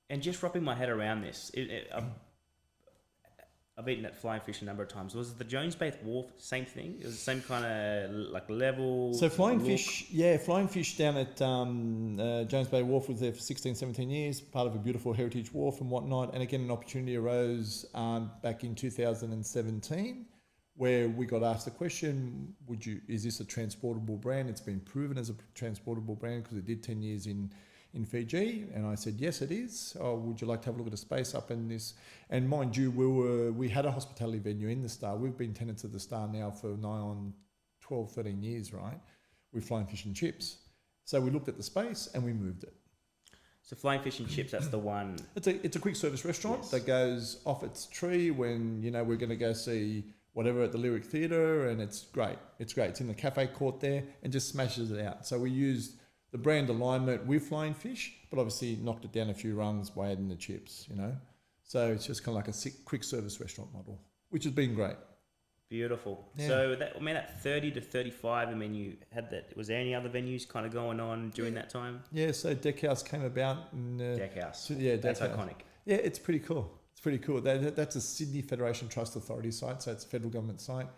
And just wrapping my head around this, I've eaten at Flying Fish a number of times. Was the Jones Bay Wharf same thing? It was the same kind of like level? So Flying Fish down at Jones Bay Wharf was there for 16, 17 years, part of a beautiful heritage wharf and whatnot. And again, an opportunity arose back in 2017 where we got asked the question, is this a transportable brand? It's been proven as a transportable brand because it did 10 years in Fiji, and I said, yes, it is. Oh, would you like to have a look at the space up in this? And mind you, we had a hospitality venue in the Star. We've been tenants of the Star now for nigh on 12, 13 years, right? We're Flying Fish and Chips. So we looked at the space and we moved it. So Flying Fish and Chips, that's the one. It's a quick service restaurant that goes off its tree when, we're going to go see whatever at the Lyric Theatre, and it's great. It's great. It's in the cafe court there and just smashes it out. So we used the brand alignment with Flying Fish, but obviously knocked it down a few rungs by adding the chips, So it's just kind of like a quick service restaurant model, which has been great. Beautiful. Yeah. So that 30 to 35, you had that. Was there any other venues kind of going on during that time? Yeah, so Deckhouse came about. Deckhouse. Yeah, that's iconic. Yeah, it's pretty cool. That's a Sydney Federation Trust Authority site, so it's a federal government site.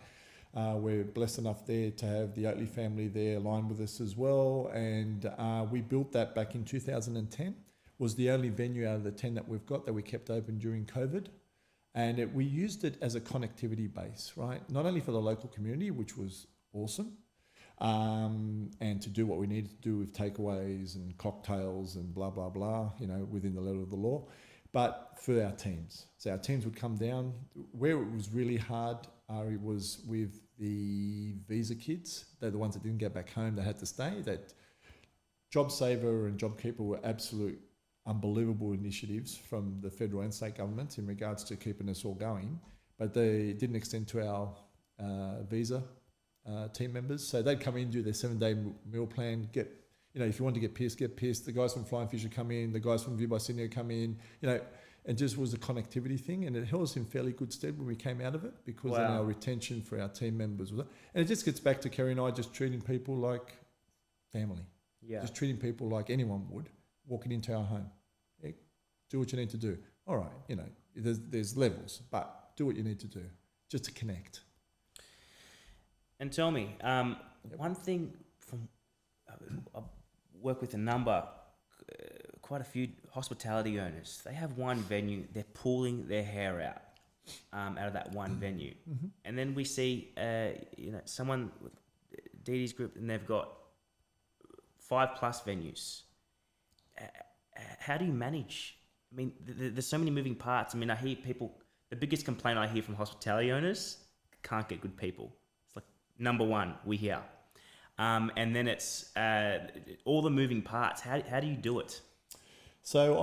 We're blessed enough there to have the Oatley family there aligned with us as well. And we built that back in 2010. Was the only venue out of the 10 that we've got that we kept open during COVID. And we used it as a connectivity base, right? Not only for the local community, which was awesome, and to do what we needed to do with takeaways and cocktails and blah, blah, blah, within the letter of the law, but for our teams. So our teams would come down. Where it was really hard, Ari, was with the visa kids. They're the ones that didn't get back home. They had to stay. That JobSaver and JobKeeper were absolute unbelievable initiatives from the federal and state governments in regards to keeping us all going, but they didn't extend to our visa team members. So they'd come in, do their 7-day meal plan, get, if you want to get pierced, get pierced. The guys from Flying Fish would come in, the guys from View by Sydney would come in, and just was a connectivity thing. And it held us in fairly good stead when we came out of it, because then our retention for our team members was, and it just gets back to Kerry and I just treating people like family. Yeah. Just treating people like anyone would, walking into our home. Yeah, do what you need to do. All right, there's levels, but do what you need to do just to connect. And tell me, one thing from I work with quite a few hospitality owners. They have one venue. They're pulling their hair out of that one venue, and then we see someone with Dedes Group, and they've got 5+ venues. How do you manage? I mean, there's so many moving parts. I mean, I hear people. The biggest complaint I hear from hospitality owners: can't get good people. It's like number one we hear, and then it's all the moving parts. How do you do it? So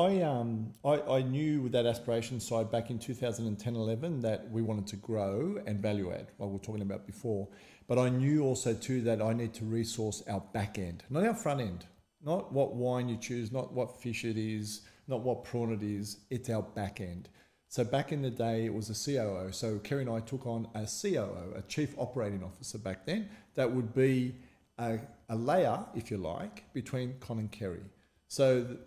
I knew with that aspiration side back in 2010-11 that we wanted to grow and value add, like we were talking about before. But I knew also too that I need to resource our back end, not our front end, not what wine you choose, not what fish it is, not what prawn it is. It's our back end. So back in the day, it was a COO. So Kerry and I took on a COO, a Chief Operating Officer back then. That would be a layer, if you like, between Con and Kerry. So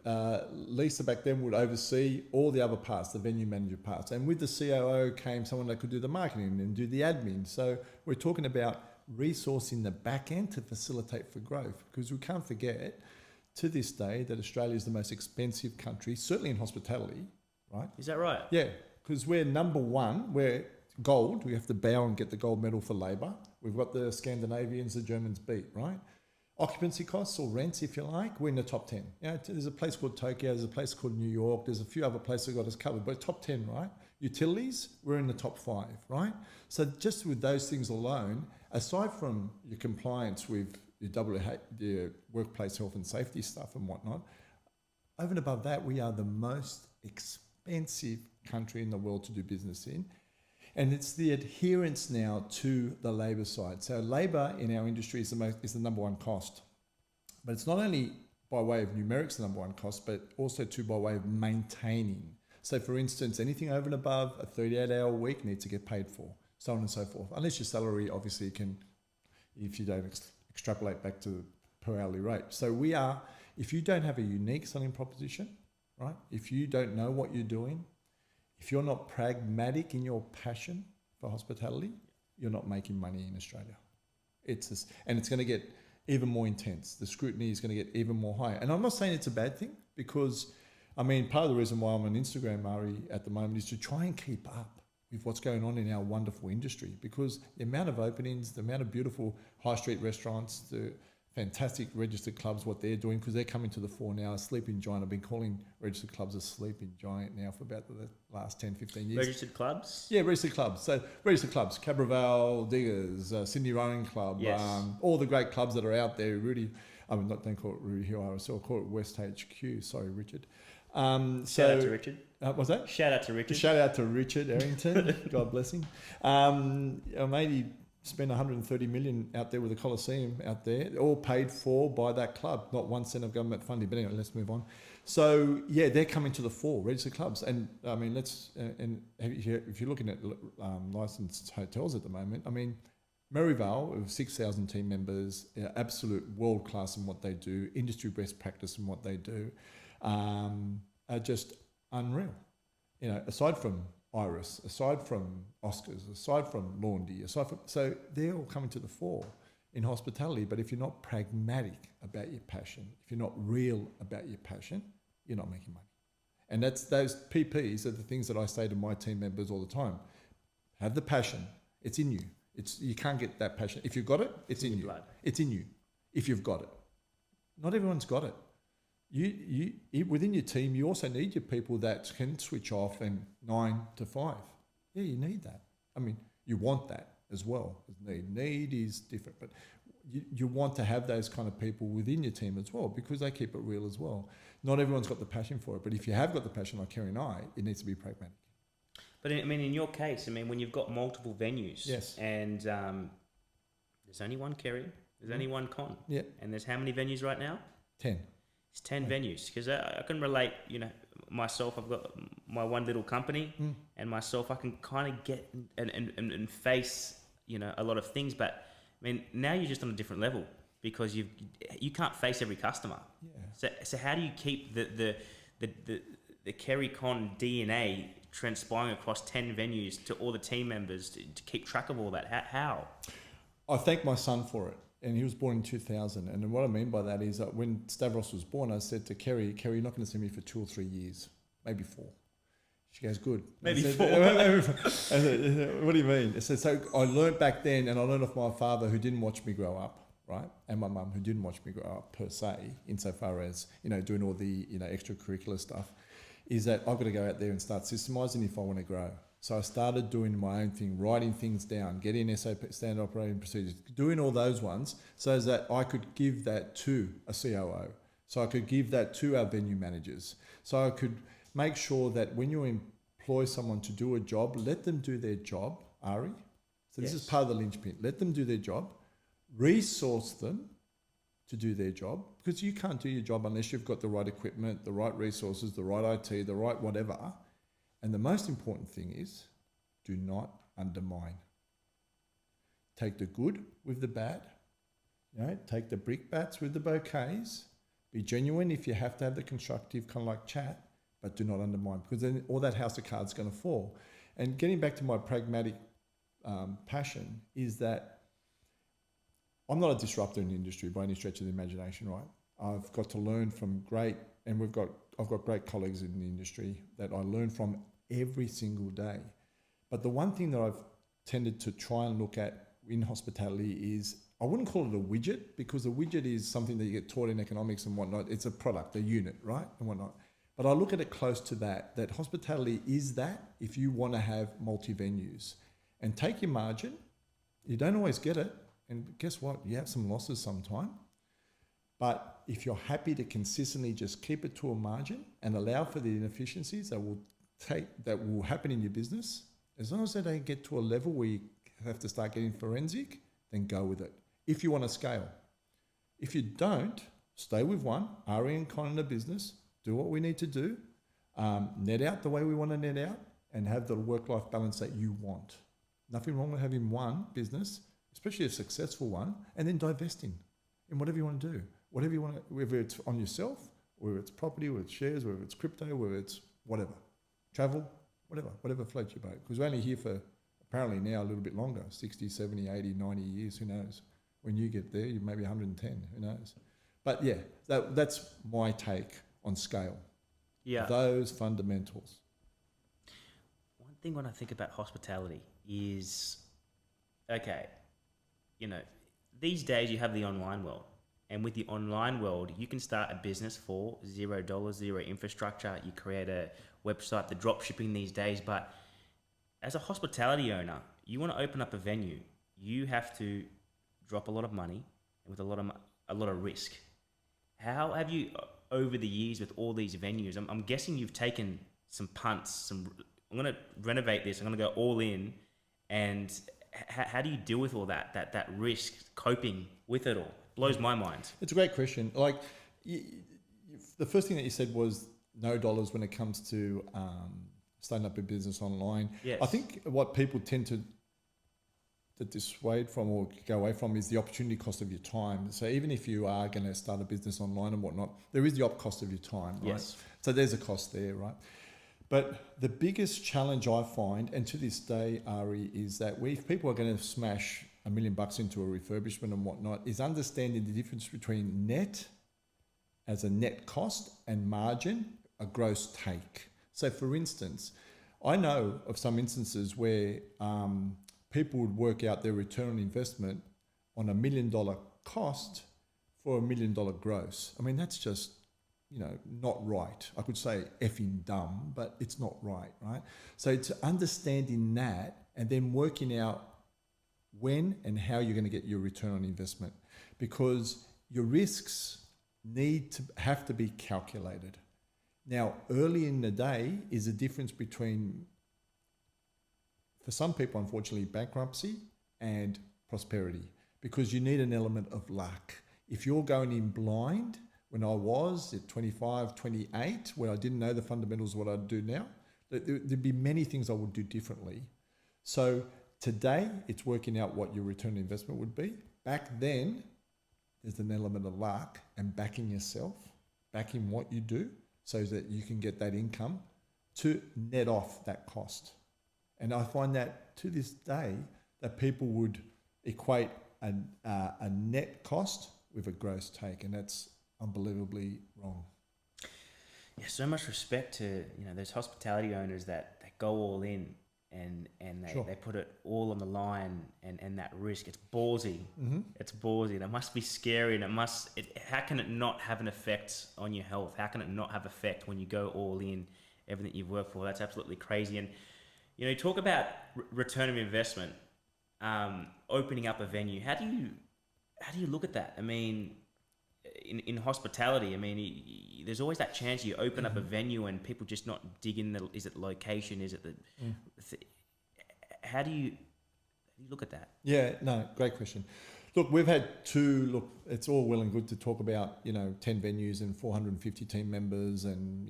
Lisa back then would oversee all the other parts, the venue manager parts. And with the COO came someone that could do the marketing and do the admin. So we're talking about resourcing the back end to facilitate for growth, because we can't forget to this day that Australia is the most expensive country, certainly in hospitality, right? Is that right? Yeah, because we're number one. We're gold. We have to bow and get the gold medal for labour. We've got the Scandinavians, the Germans beat, right? Occupancy costs or rents, if you like, we're in the top 10. There's a place called Tokyo, there's a place called New York, there's a few other places that got us covered, but top 10, right? Utilities, we're in the top 5, right? So just with those things alone, aside from your compliance with your workplace health and safety stuff and whatnot, over and above that, we are the most expensive country in the world to do business in. And it's the adherence now to the labour side. So labour in our industry is the number one cost. But it's not only by way of numerics the number one cost, but also by way of maintaining. So for instance, anything over and above a 38-hour week needs to get paid for, so on and so forth. Unless your salary obviously can, if you don't extrapolate back to per hourly rate. So if you don't have a unique selling proposition, right? If you don't know what you're doing, if you're not pragmatic in your passion for hospitality, you're not making money in Australia. And it's going to get even more intense. The scrutiny is going to get even more higher. And I'm not saying it's a bad thing, because, part of the reason why I'm on Instagram, Ari, at the moment is to try and keep up with what's going on in our wonderful industry, because the amount of openings, the amount of beautiful high street restaurants, the fantastic registered clubs, what they're doing, because they're coming to the fore now. A sleeping giant. I've been calling registered clubs a sleeping giant now for about the last 10, 15 years. Registered clubs? Yeah, registered clubs. So registered clubs, Cabravale, Diggers, Sydney Rowing Club, yes. All the great clubs that are out there. Don't call it Rudy Hill RSL, call it West HQ. Sorry, Richard. Shout out to Richard. What's that? Shout out to Richard. Shout out to Richard Errington. God bless him. Maybe spent 130 million out there with the Coliseum out there, all paid for by that club, not 1 cent of government funding. But anyway, let's move on. So yeah, they're coming to the fore, registered clubs, and if you're looking at licensed hotels at the moment, Merivale with 6,000 team members, absolute world class in what they do, industry best practice in what they do, are just unreal. Aside from Iris, aside from Oscars, aside from Laundy, so they're all coming to the fore in hospitality. But if you're not pragmatic about your passion, if you're not real about your passion, you're not making money. And that's those PPs are the things that I say to my team members all the time. Have the passion. It's in you. You can't get that passion. If you've got it, it's in you. Blood. It's in you. If you've got it. Not everyone's got it. You within your team, you also need your people that can switch off and 9 to 5. Yeah, you need that. I mean, you want that as well as need. Need is different, but you want to have those kind of people within your team as well because they keep it real as well. Not everyone's got the passion for it, but if you have got the passion like Kerry and I, it needs to be pragmatic. But I mean, in your case, I mean, when you've got multiple venues, yes, and there's only one Kerry, there's only one Con, yeah, and there's how many venues right now? 10. It's 10 venues, because I can relate, you know, myself, I've got my one little company, and myself, I can kind of get and face, you know, a lot of things, but I mean, now you're just on a different level because you can't face every customer. Yeah. So how do you keep the Kerry Con DNA transpiring across 10 venues to all the team members to keep track of all that? How? I thank my son for it. And he was born in 2000. And what I mean by that is that when Stavros was born, I said to Kerry, you're not going to see me for 2 or 3 years, maybe 4. She goes, good. Maybe I said, 4. I said, what do you mean? I said, so I learned back then, and I learned off my father who didn't watch me grow up, right? And my mum who didn't watch me grow up per se, insofar as, you know, doing all the, you know, extracurricular stuff, is that I've got to go out there and start systemizing if I want to grow. So I started doing my own thing, writing things down, getting SOP, standard operating procedures, doing all those ones so that I could give that to a COO. So I could give that to our venue managers. So I could make sure that when you employ someone to do a job, let them do their job, Ari. So this is part of the linchpin. Let them do their job, resource them to do their job, because you can't do your job unless you've got the right equipment, the right resources, the right IT, the right whatever. And the most important thing is, do not undermine. Take the good with the bad. You know, take the brickbats with the bouquets. Be genuine if you have to have the constructive kind of like chat, but do not undermine, because then all that house of cards is going to fall. And getting back to my pragmatic passion is that I'm not a disruptor in the industry by any stretch of the imagination, right? I've got to learn from great, and I've got great colleagues in the industry that I learn from every single day. But the one thing that I've tended to try and look at in hospitality is, I wouldn't call it a widget, because a widget is something that you get taught in economics and whatnot. It's a product, a unit, right? And whatnot. But I look at it close to that hospitality is that if you want to have multi-venues. And take your margin. You don't always get it. And guess what? You have some losses sometime. But if you're happy to consistently just keep it to a margin and allow for the inefficiencies that will happen in your business, as long as they don't get to a level where you have to start getting forensic, then go with it. If you want to scale. If you don't, stay with one, Ari and Con in the business, do what we need to do, net out the way we want to net out, and have the work-life balance that you want. Nothing wrong with having one business, especially a successful one, and then divesting in whatever you want to do. Whatever you want to, whether it's on yourself, whether it's property, whether it's shares, whether it's crypto, whether it's whatever. Travel, whatever floats your boat. Because we're only here for apparently now a little bit longer, 60, 70, 80, 90 years, who knows. When you get there, you may be 110, who knows. But yeah, that's my take on scale. Yeah. Those fundamentals. One thing when I think about hospitality is, okay, you know, these days you have the online world. And with the online world, you can start a business for $0, zero infrastructure. You create a website, the drop shipping these days. But as a hospitality owner, you want to open up a venue. You have to drop a lot of money with a lot of risk. How have you, over the years with all these venues, I'm guessing you've taken some punts, I'm going to renovate this, I'm going to go all in. And how do you deal with all that risk, coping with it all? Blows my mind. It's a great question. Like, the first thing that you said was no dollars when it comes to starting up a business online. Yes. I think what people tend to dissuade from or go away from is the opportunity cost of your time. So even if you are going to start a business online and whatnot, there is the op cost of your time, right? Yes. So there's a cost there, right? But the biggest challenge I find, and to this day, Ari, is that if people are going to smash $1 million into a refurbishment and whatnot, is understanding the difference between net as a net cost and margin a gross take. So for instance, I know of some instances where people would work out their return on investment on $1 million cost for $1 million gross. I mean, that's just, not right. I could say effing dumb, but it's not right, right? So it's understanding that and then working out when and how you're going to get your return on investment, because your risks have to be calculated. Now, early in the day is a difference between, for some people, unfortunately, bankruptcy and prosperity, because you need an element of luck. If you're going in blind, when I was at 25, 28, where I didn't know the fundamentals of what I'd do now, there'd be many things I would do differently. So today, it's working out what your return on investment would be. Back then, there's an element of luck and backing yourself, backing what you do, so that you can get that income to net off that cost. And I find that to this day, that people would equate a net cost with a gross take, and that's unbelievably wrong. Yeah, so much respect to those hospitality owners that go all in and they put it all on the line and that risk. It's ballsy. Mm-hmm. It's ballsy. That must be scary, and how can it not have an effect on your health? How can it not have effect when you go all in, everything you've worked for? That's absolutely crazy. And talk about return of investment, opening up a venue. How do you look at that? I mean, in hospitality, I mean, there's always that chance you open up a venue and people just not dig in. Is it location? Is it how do you look at that? Yeah, no, great question. Look, we've had it's all well and good to talk about, 10 venues and 450 team members and,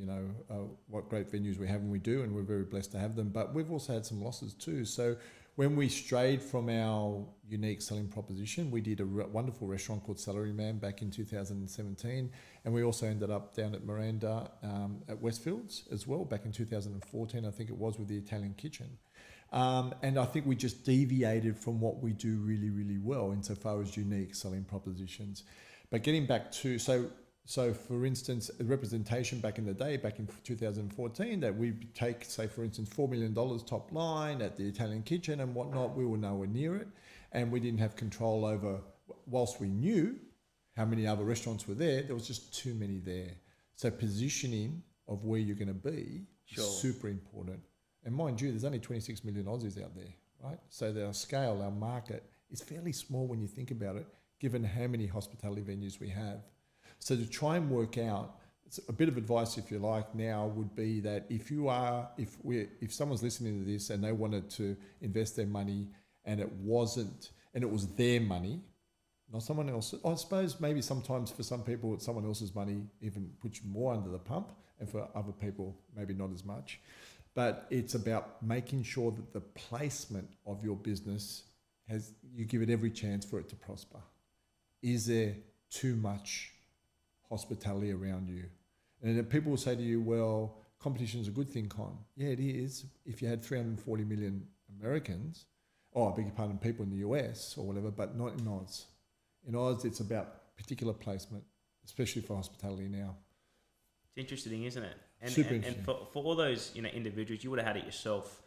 what great venues we have and we do, and we're very blessed to have them. But we've also had some losses too. So when we strayed from our unique selling proposition, we did a wonderful restaurant called Salaryman back in 2017. And we also ended up down at Miranda at Westfields as well back in 2014, I think it was, with the Italian kitchen. And I think we just deviated from what we do really, really well insofar as unique selling propositions. But getting back to, so for instance, representation back in the day, back in 2014, that we take, say, for instance, $4 million top line at the Italian kitchen and whatnot, we were nowhere near it. And we didn't have control over, whilst we knew how many other restaurants were there was just too many there. So positioning of where you're going to be is super important. And mind you, there's only 26 million Aussies out there, right? So our scale, our market is fairly small when you think about it, given how many hospitality venues we have. So to try and work out, it's a bit of advice, if you like, now would be that if someone's listening to this and they wanted to invest their money and it was their money, not someone else's. I suppose maybe sometimes for some people it's someone else's money, even puts more under the pump, and for other people maybe not as much. But it's about making sure that the placement of your business you give it every chance for it to prosper. Is there too much hospitality around you? And then people will say to you, well, competition is a good thing, Con. Yeah, it is. If you had 340 million Americans, I beg your pardon, people in the US or whatever, but not in Oz. In Oz, it's about particular placement, especially for hospitality now. It's interesting, isn't it? Super and interesting. for all those individuals, you would have had it yourself.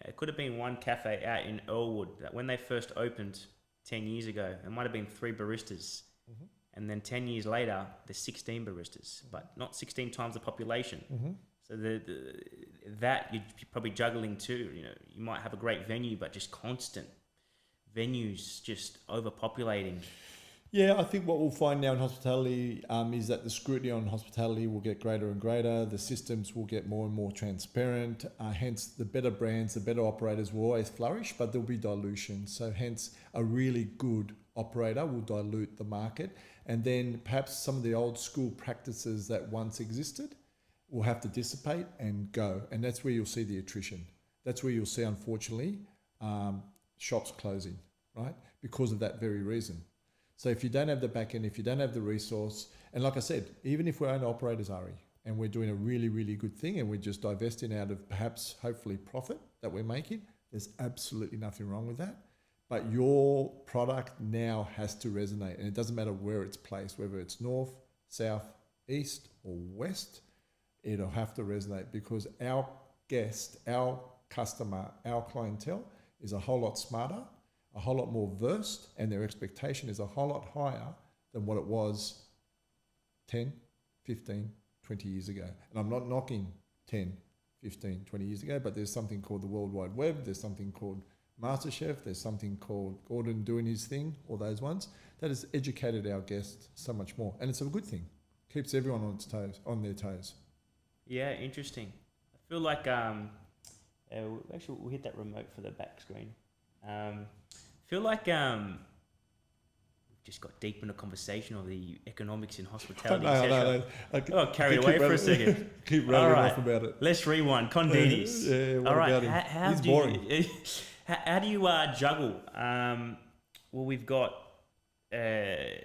It could have been one cafe out in Earlwood that when they first opened 10 years ago, it might have been 3 baristas. Mm-hmm. And then 10 years later, there's 16 baristas, but not 16 times the population. Mm-hmm. So that you're probably juggling too. You might have a great venue, but just constant venues just overpopulating. Yeah, I think what we'll find now in hospitality is that the scrutiny on hospitality will get greater and greater. The systems will get more and more transparent. Hence, the better brands, the better operators will always flourish, but there'll be dilution. So hence, a really good operator will dilute the market. And then perhaps some of the old school practices that once existed will have to dissipate and go. And that's where you'll see the attrition. That's where you'll see, unfortunately, shops closing, right? Because of that very reason. So if you don't have the back end, if you don't have the resource, and like I said, even if we're owner operators, Ari, and we're doing a really, really good thing and we're just divesting out of perhaps, hopefully, profit that we're making, there's absolutely nothing wrong with that. But your product now has to resonate, and it doesn't matter where it's placed, whether it's north, south, east, or west. it'll have to resonate because our guest, our customer, our clientele is a whole lot smarter, a whole lot more versed, and their expectation is a whole lot higher than what it was 10, 15, 20 years ago. And I'm not knocking 10, 15, 20 years ago, but there's something called the World Wide Web, there's something called MasterChef, there's something called Gordon doing his thing, all those ones, that has educated our guests so much more. And it's a good thing. Keeps everyone on its toes, on their toes. Yeah, interesting. I feel like actually we'll hit that remote for the back screen. Feel like we've just got deep in a conversation of the economics in hospitality. No. I got carried away for a second. Keep rattling off about it. Let's rewind. Con Dedes. What about him? He's boring. How do you juggle? Well, we've got 8+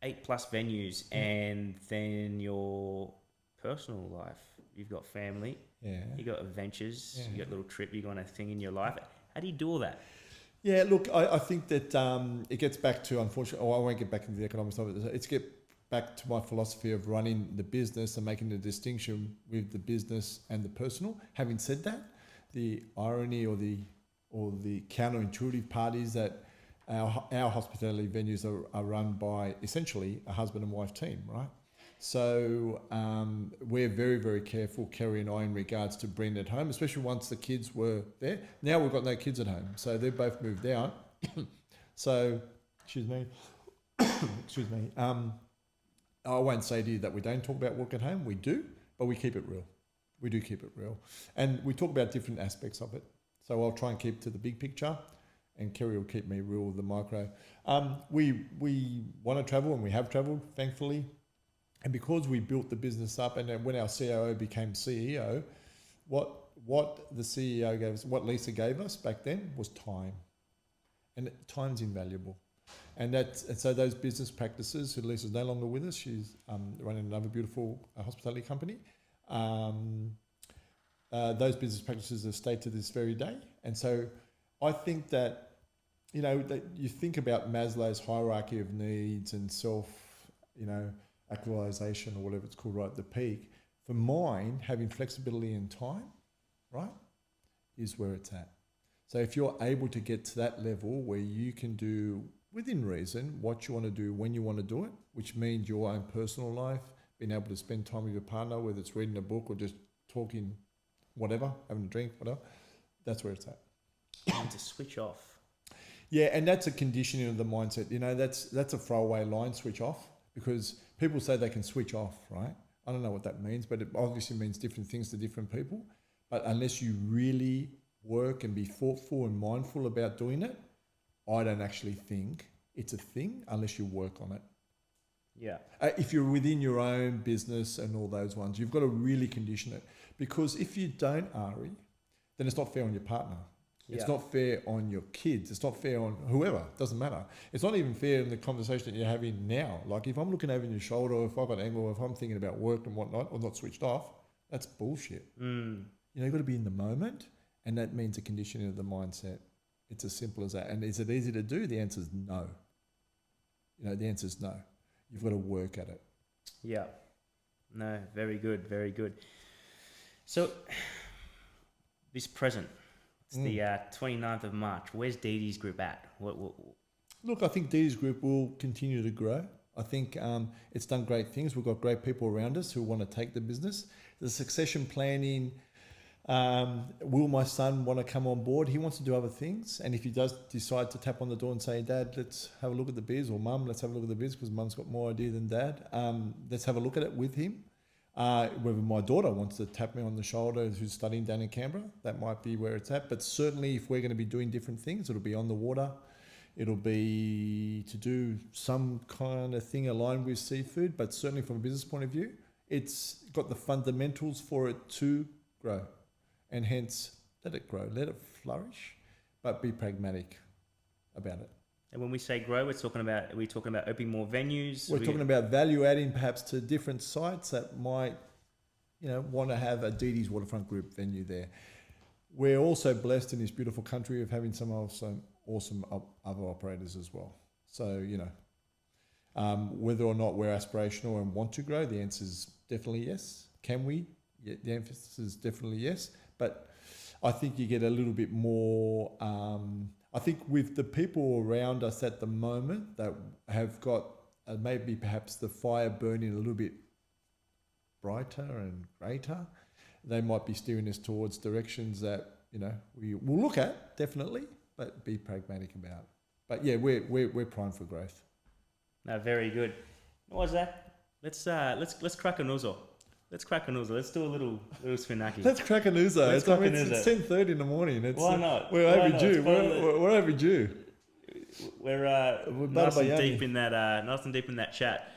venues, and then your personal life. You've got family. Yeah. You got adventures. You got a little trip. You got a thing in your life. How do you do all that? Yeah, look, I think that it gets back to, unfortunately, I won't get back into the economics of it. It's get back to my philosophy of running the business and making the distinction with the business and the personal. Having said that, the irony or the counterintuitive part is that our hospitality venues are run by essentially a husband and wife team, right? So we're very, very careful, Kerry and I, in regards to bringing it home, especially once the kids were there. Now we've got no kids at home, so they've both moved out. So, excuse me. I won't say to you that we don't talk about work at home. We do, but we keep it real. We do keep it real. And we talk about different aspects of it. So I'll try and keep to the big picture, and Kerry will keep me real with the micro. We want to travel, and we have travelled, thankfully. And because we built the business up, and then when our COO became CEO, what the CEO gave us, what Lisa gave us back then was time. And time's invaluable. And so those business practices, who Lisa's no longer with us, she's running another beautiful hospitality company. Those business practices have stayed to this very day. And so I think that, that you think about Maslow's hierarchy of needs and actualization, or whatever it's called, right at the peak. For mine, having flexibility in time, right, is where it's at. So if you're able to get to that level where you can do, within reason, what you want to do when you want to do it, which means your own personal life, being able to spend time with your partner, whether it's reading a book or just talking, whatever, having a drink, whatever, that's where it's at. And to switch off. Yeah, and that's a conditioning of the mindset. That's a throwaway line, switch off, because people say they can switch off, right? I don't know what that means, but it obviously means different things to different people. But unless you really work and be thoughtful and mindful about doing it, I don't actually think it's a thing unless you work on it. Yeah. If you're within your own business and all those ones, you've got to really condition it. Because if you don't, Ari, then it's not fair on your partner. It's not fair on your kids. It's not fair on whoever. It doesn't matter. It's not even fair in the conversation that you're having now. Like if I'm looking over your shoulder, or if I've got an angle, or if I'm thinking about work and whatnot, or not switched off, that's bullshit. You've got to be in the moment, and that means a conditioning of the mindset. It's as simple as that. And is it easy to do? The answer is no. The answer is no. You've got to work at it. Yeah. No, very good, very good. So this present, it's the 29th of March. Where's Dedes Group at? Look, I think Dedes Group will continue to grow. I think it's done great things. We've got great people around us who want to take the business. The succession planning, will my son want to come on board? He wants to do other things. And if he does decide to tap on the door and say, Dad, let's have a look at the biz, or Mum, let's have a look at the biz, because Mum's got more idea than Dad, let's have a look at it with him. Whether my daughter wants to tap me on the shoulder, who's studying down in Canberra, that might be where it's at. But certainly if we're going to be doing different things, it'll be on the water. It'll be to do some kind of thing aligned with seafood, but certainly from a business point of view, it's got the fundamentals for it to grow. And hence, let it grow, let it flourish, but be pragmatic about it. And when we say grow, we're talking about opening more venues? We're talking about value adding perhaps to different sites that might, want to have a Dedes Waterfront Group venue there. We're also blessed in this beautiful country of having some awesome other operators as well. So, whether or not we're aspirational and want to grow, the answer is definitely yes. Can we? Yeah, the emphasis is definitely yes. But I think you get a little bit more. I think with the people around us at the moment that have got maybe perhaps the fire burning a little bit brighter and greater, they might be steering us towards directions that we will look at definitely, but be pragmatic about. But yeah, we're primed for growth. No, very good. What was that? Let's crack a nozzle. Let's crack a nozzle. Let's do a little spinaki. Let's crack an Uzo. It's 10:30 in the morning. Why not? We're overdue. We're overdue. We're nice and deep in that chat.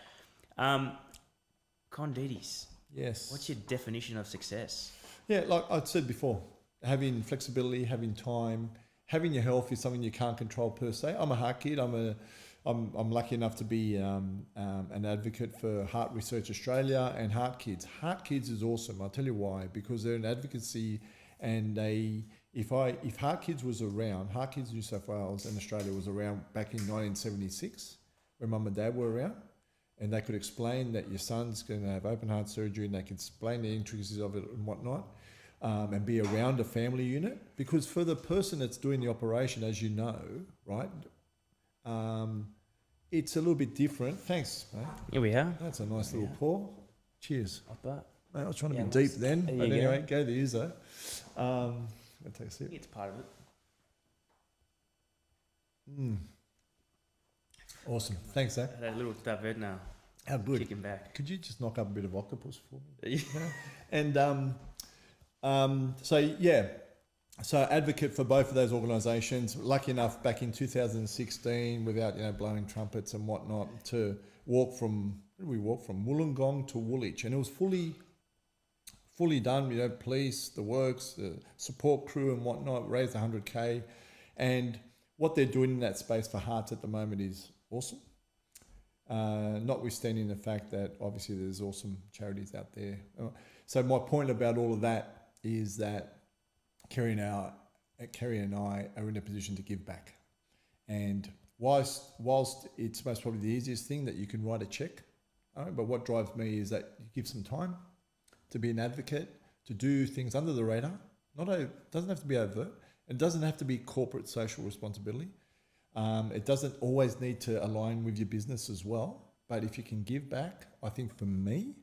Con Dedes. Yes. What's your definition of success? Yeah, like I said before, having flexibility, having time, having your health is something you can't control per se. I'm a heart kid. I'm lucky enough to be an advocate for Heart Research Australia and Heart Kids. Heart Kids is awesome. I'll tell you why. Because they're an advocacy, and if Heart Kids was around, Heart Kids New South Wales and Australia was around back in 1976, when Mum and Dad were around, and they could explain that your son's going to have open heart surgery, and they can explain the intricacies of it and whatnot, and be around a family unit. Because for the person that's doing the operation, as you know, right? It's a little bit different. Thanks, mate. Here we are. That's a nice little pour. Cheers. Not bad. Mate, I was trying to be deep then, but anyway, go the Uzo. I'll take a sip. It's part of it. Awesome. Thanks, Zach. That little taverna. How good. Kicking back. Could you just knock up a bit of octopus for me? Yeah. And so advocate for both of those organisations. Lucky enough, back in 2016, without blowing trumpets and whatnot, to walk from Wollongong to Woolwich, and it was fully done. Police, the works, the support crew and whatnot, raised 100K, and what they're doing in that space for hearts at the moment is awesome. Notwithstanding the fact that obviously there's awesome charities out there. So my point about all of that is that Kerry and I are in a position to give back. And whilst it's most probably the easiest thing that you can write a check, but what drives me is that you give some time to be an advocate, to do things under the radar. It doesn't have to be overt. It doesn't have to be corporate social responsibility. It doesn't always need to align with your business as well. But if you can give back, I think for me,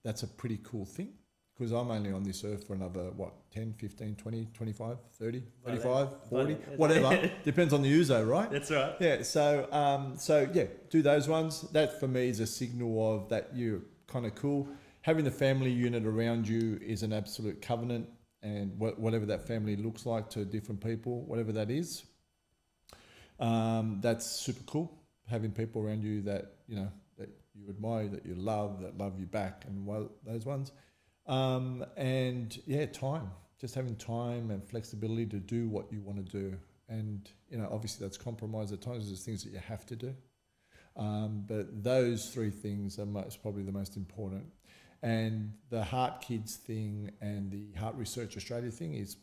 that's a pretty cool thing. Because I'm only on this earth for another, 10, 15, 20, 25, 30, 35, 40, whatever. Depends on the Uzo, right? That's right. Yeah, so do those ones. That for me is a signal of that you're kind of cool. Having the family unit around you is an absolute covenant, and whatever that family looks like to different people, whatever that is, that's super cool. Having people around you that, that you admire, that you love, that love you back, and those ones. Time, just having time and flexibility to do what you want to do. And, obviously that's compromise at times. There's things that you have to do. But those three things are probably the most important. And the Heart Kids thing and the Heart Research Australia thing is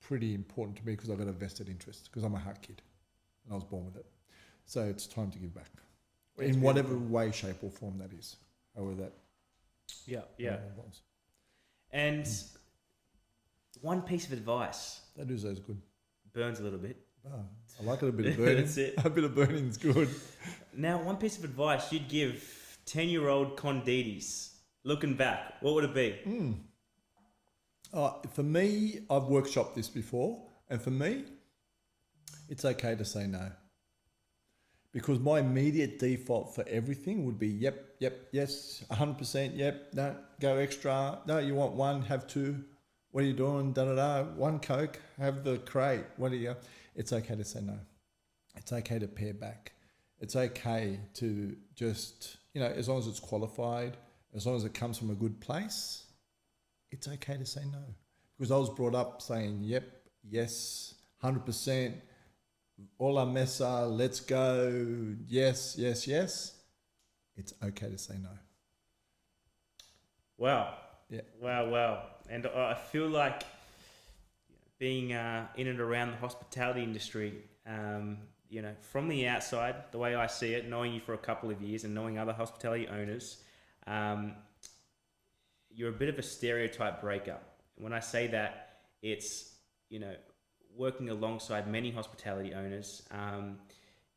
pretty important to me because I've got a vested interest, because I'm a heart kid and I was born with it. So it's time to give back in whatever way, shape or form that is. However that. Yeah. And one piece of advice. That Uzo's good. Burns a little bit. Oh, I like a bit of burning. That's it. A bit of burning is good. Now, one piece of advice you'd give 10-year-old Con Dedes, looking back, what would it be? For me, I've workshopped this before, and for me, it's okay to say no. Because my immediate default for everything would be, yep, yes, 100%, yep, no, go extra. No, you want one, have two. What are you doing? One Coke, have the crate. What are you? It's okay to say no. It's okay to pare back. It's okay to just, as long as it's qualified, as long as it comes from a good place, it's okay to say no. Because I was brought up saying, yep, yes, 100%. Hola mesa, let's go, yes. It's okay to say no. Wow. Yeah. Wow. And I feel like being in and around the hospitality industry, from the outside, the way I see it, knowing you for a couple of years and knowing other hospitality owners, you're a bit of a stereotype breaker. When I say that, it's, you know, working alongside many hospitality owners.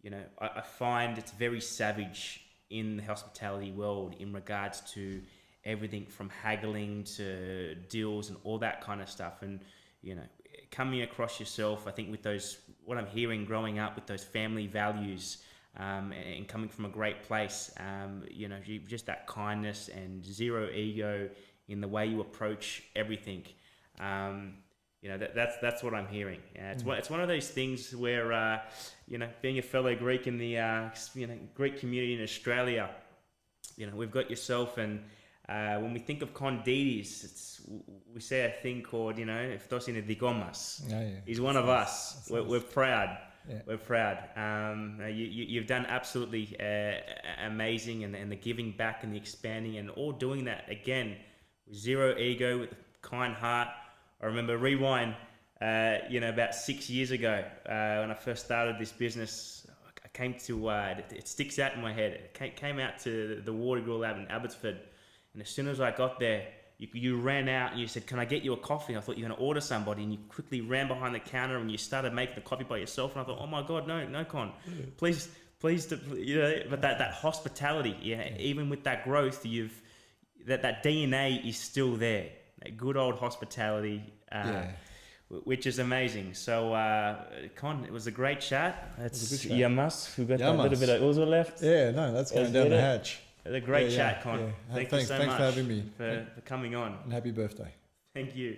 You know, I find it's very savage in the hospitality world in regards to everything from haggling to deals and all that kind of stuff. And, you know, coming across yourself, I think with those, what I'm hearing growing up with those family values, and coming from a great place, you know, just that kindness and zero ego in the way you approach everything. You know, that's what I'm hearing. It's one of those things where, you know, being a fellow Greek in the you know, Greek community in Australia, you know, we've got yourself, and when we think of Con Dedes, we say a thing called, you know, "Eftos είναι δικό μας." He's one of us. We're proud. Yeah. We're proud. You've done absolutely amazing, and the giving back and the expanding and all doing that again with zero ego, with a kind heart. I remember rewind, you know, about 6 years ago when I first started this business. I came to it sticks out in my head. It came out to the Water Grill Lab in Abbotsford, and as soon as I got there, you ran out and you said, "Can I get you a coffee?" I thought you were going to order somebody, and you quickly ran behind the counter and you started making the coffee by yourself. And I thought, "Oh my God, no, Con, please, you know." But that hospitality, yeah, even with that growth, that DNA is still there. That good old hospitality, which is amazing. So, Con, it was a great chat. It's Yamas. We've got a little bit of ouzo left. Yeah, no, that's going down the hatch. A great chat, Con. Yeah. Thanks you so much for having me. For coming on. And happy birthday. Thank you.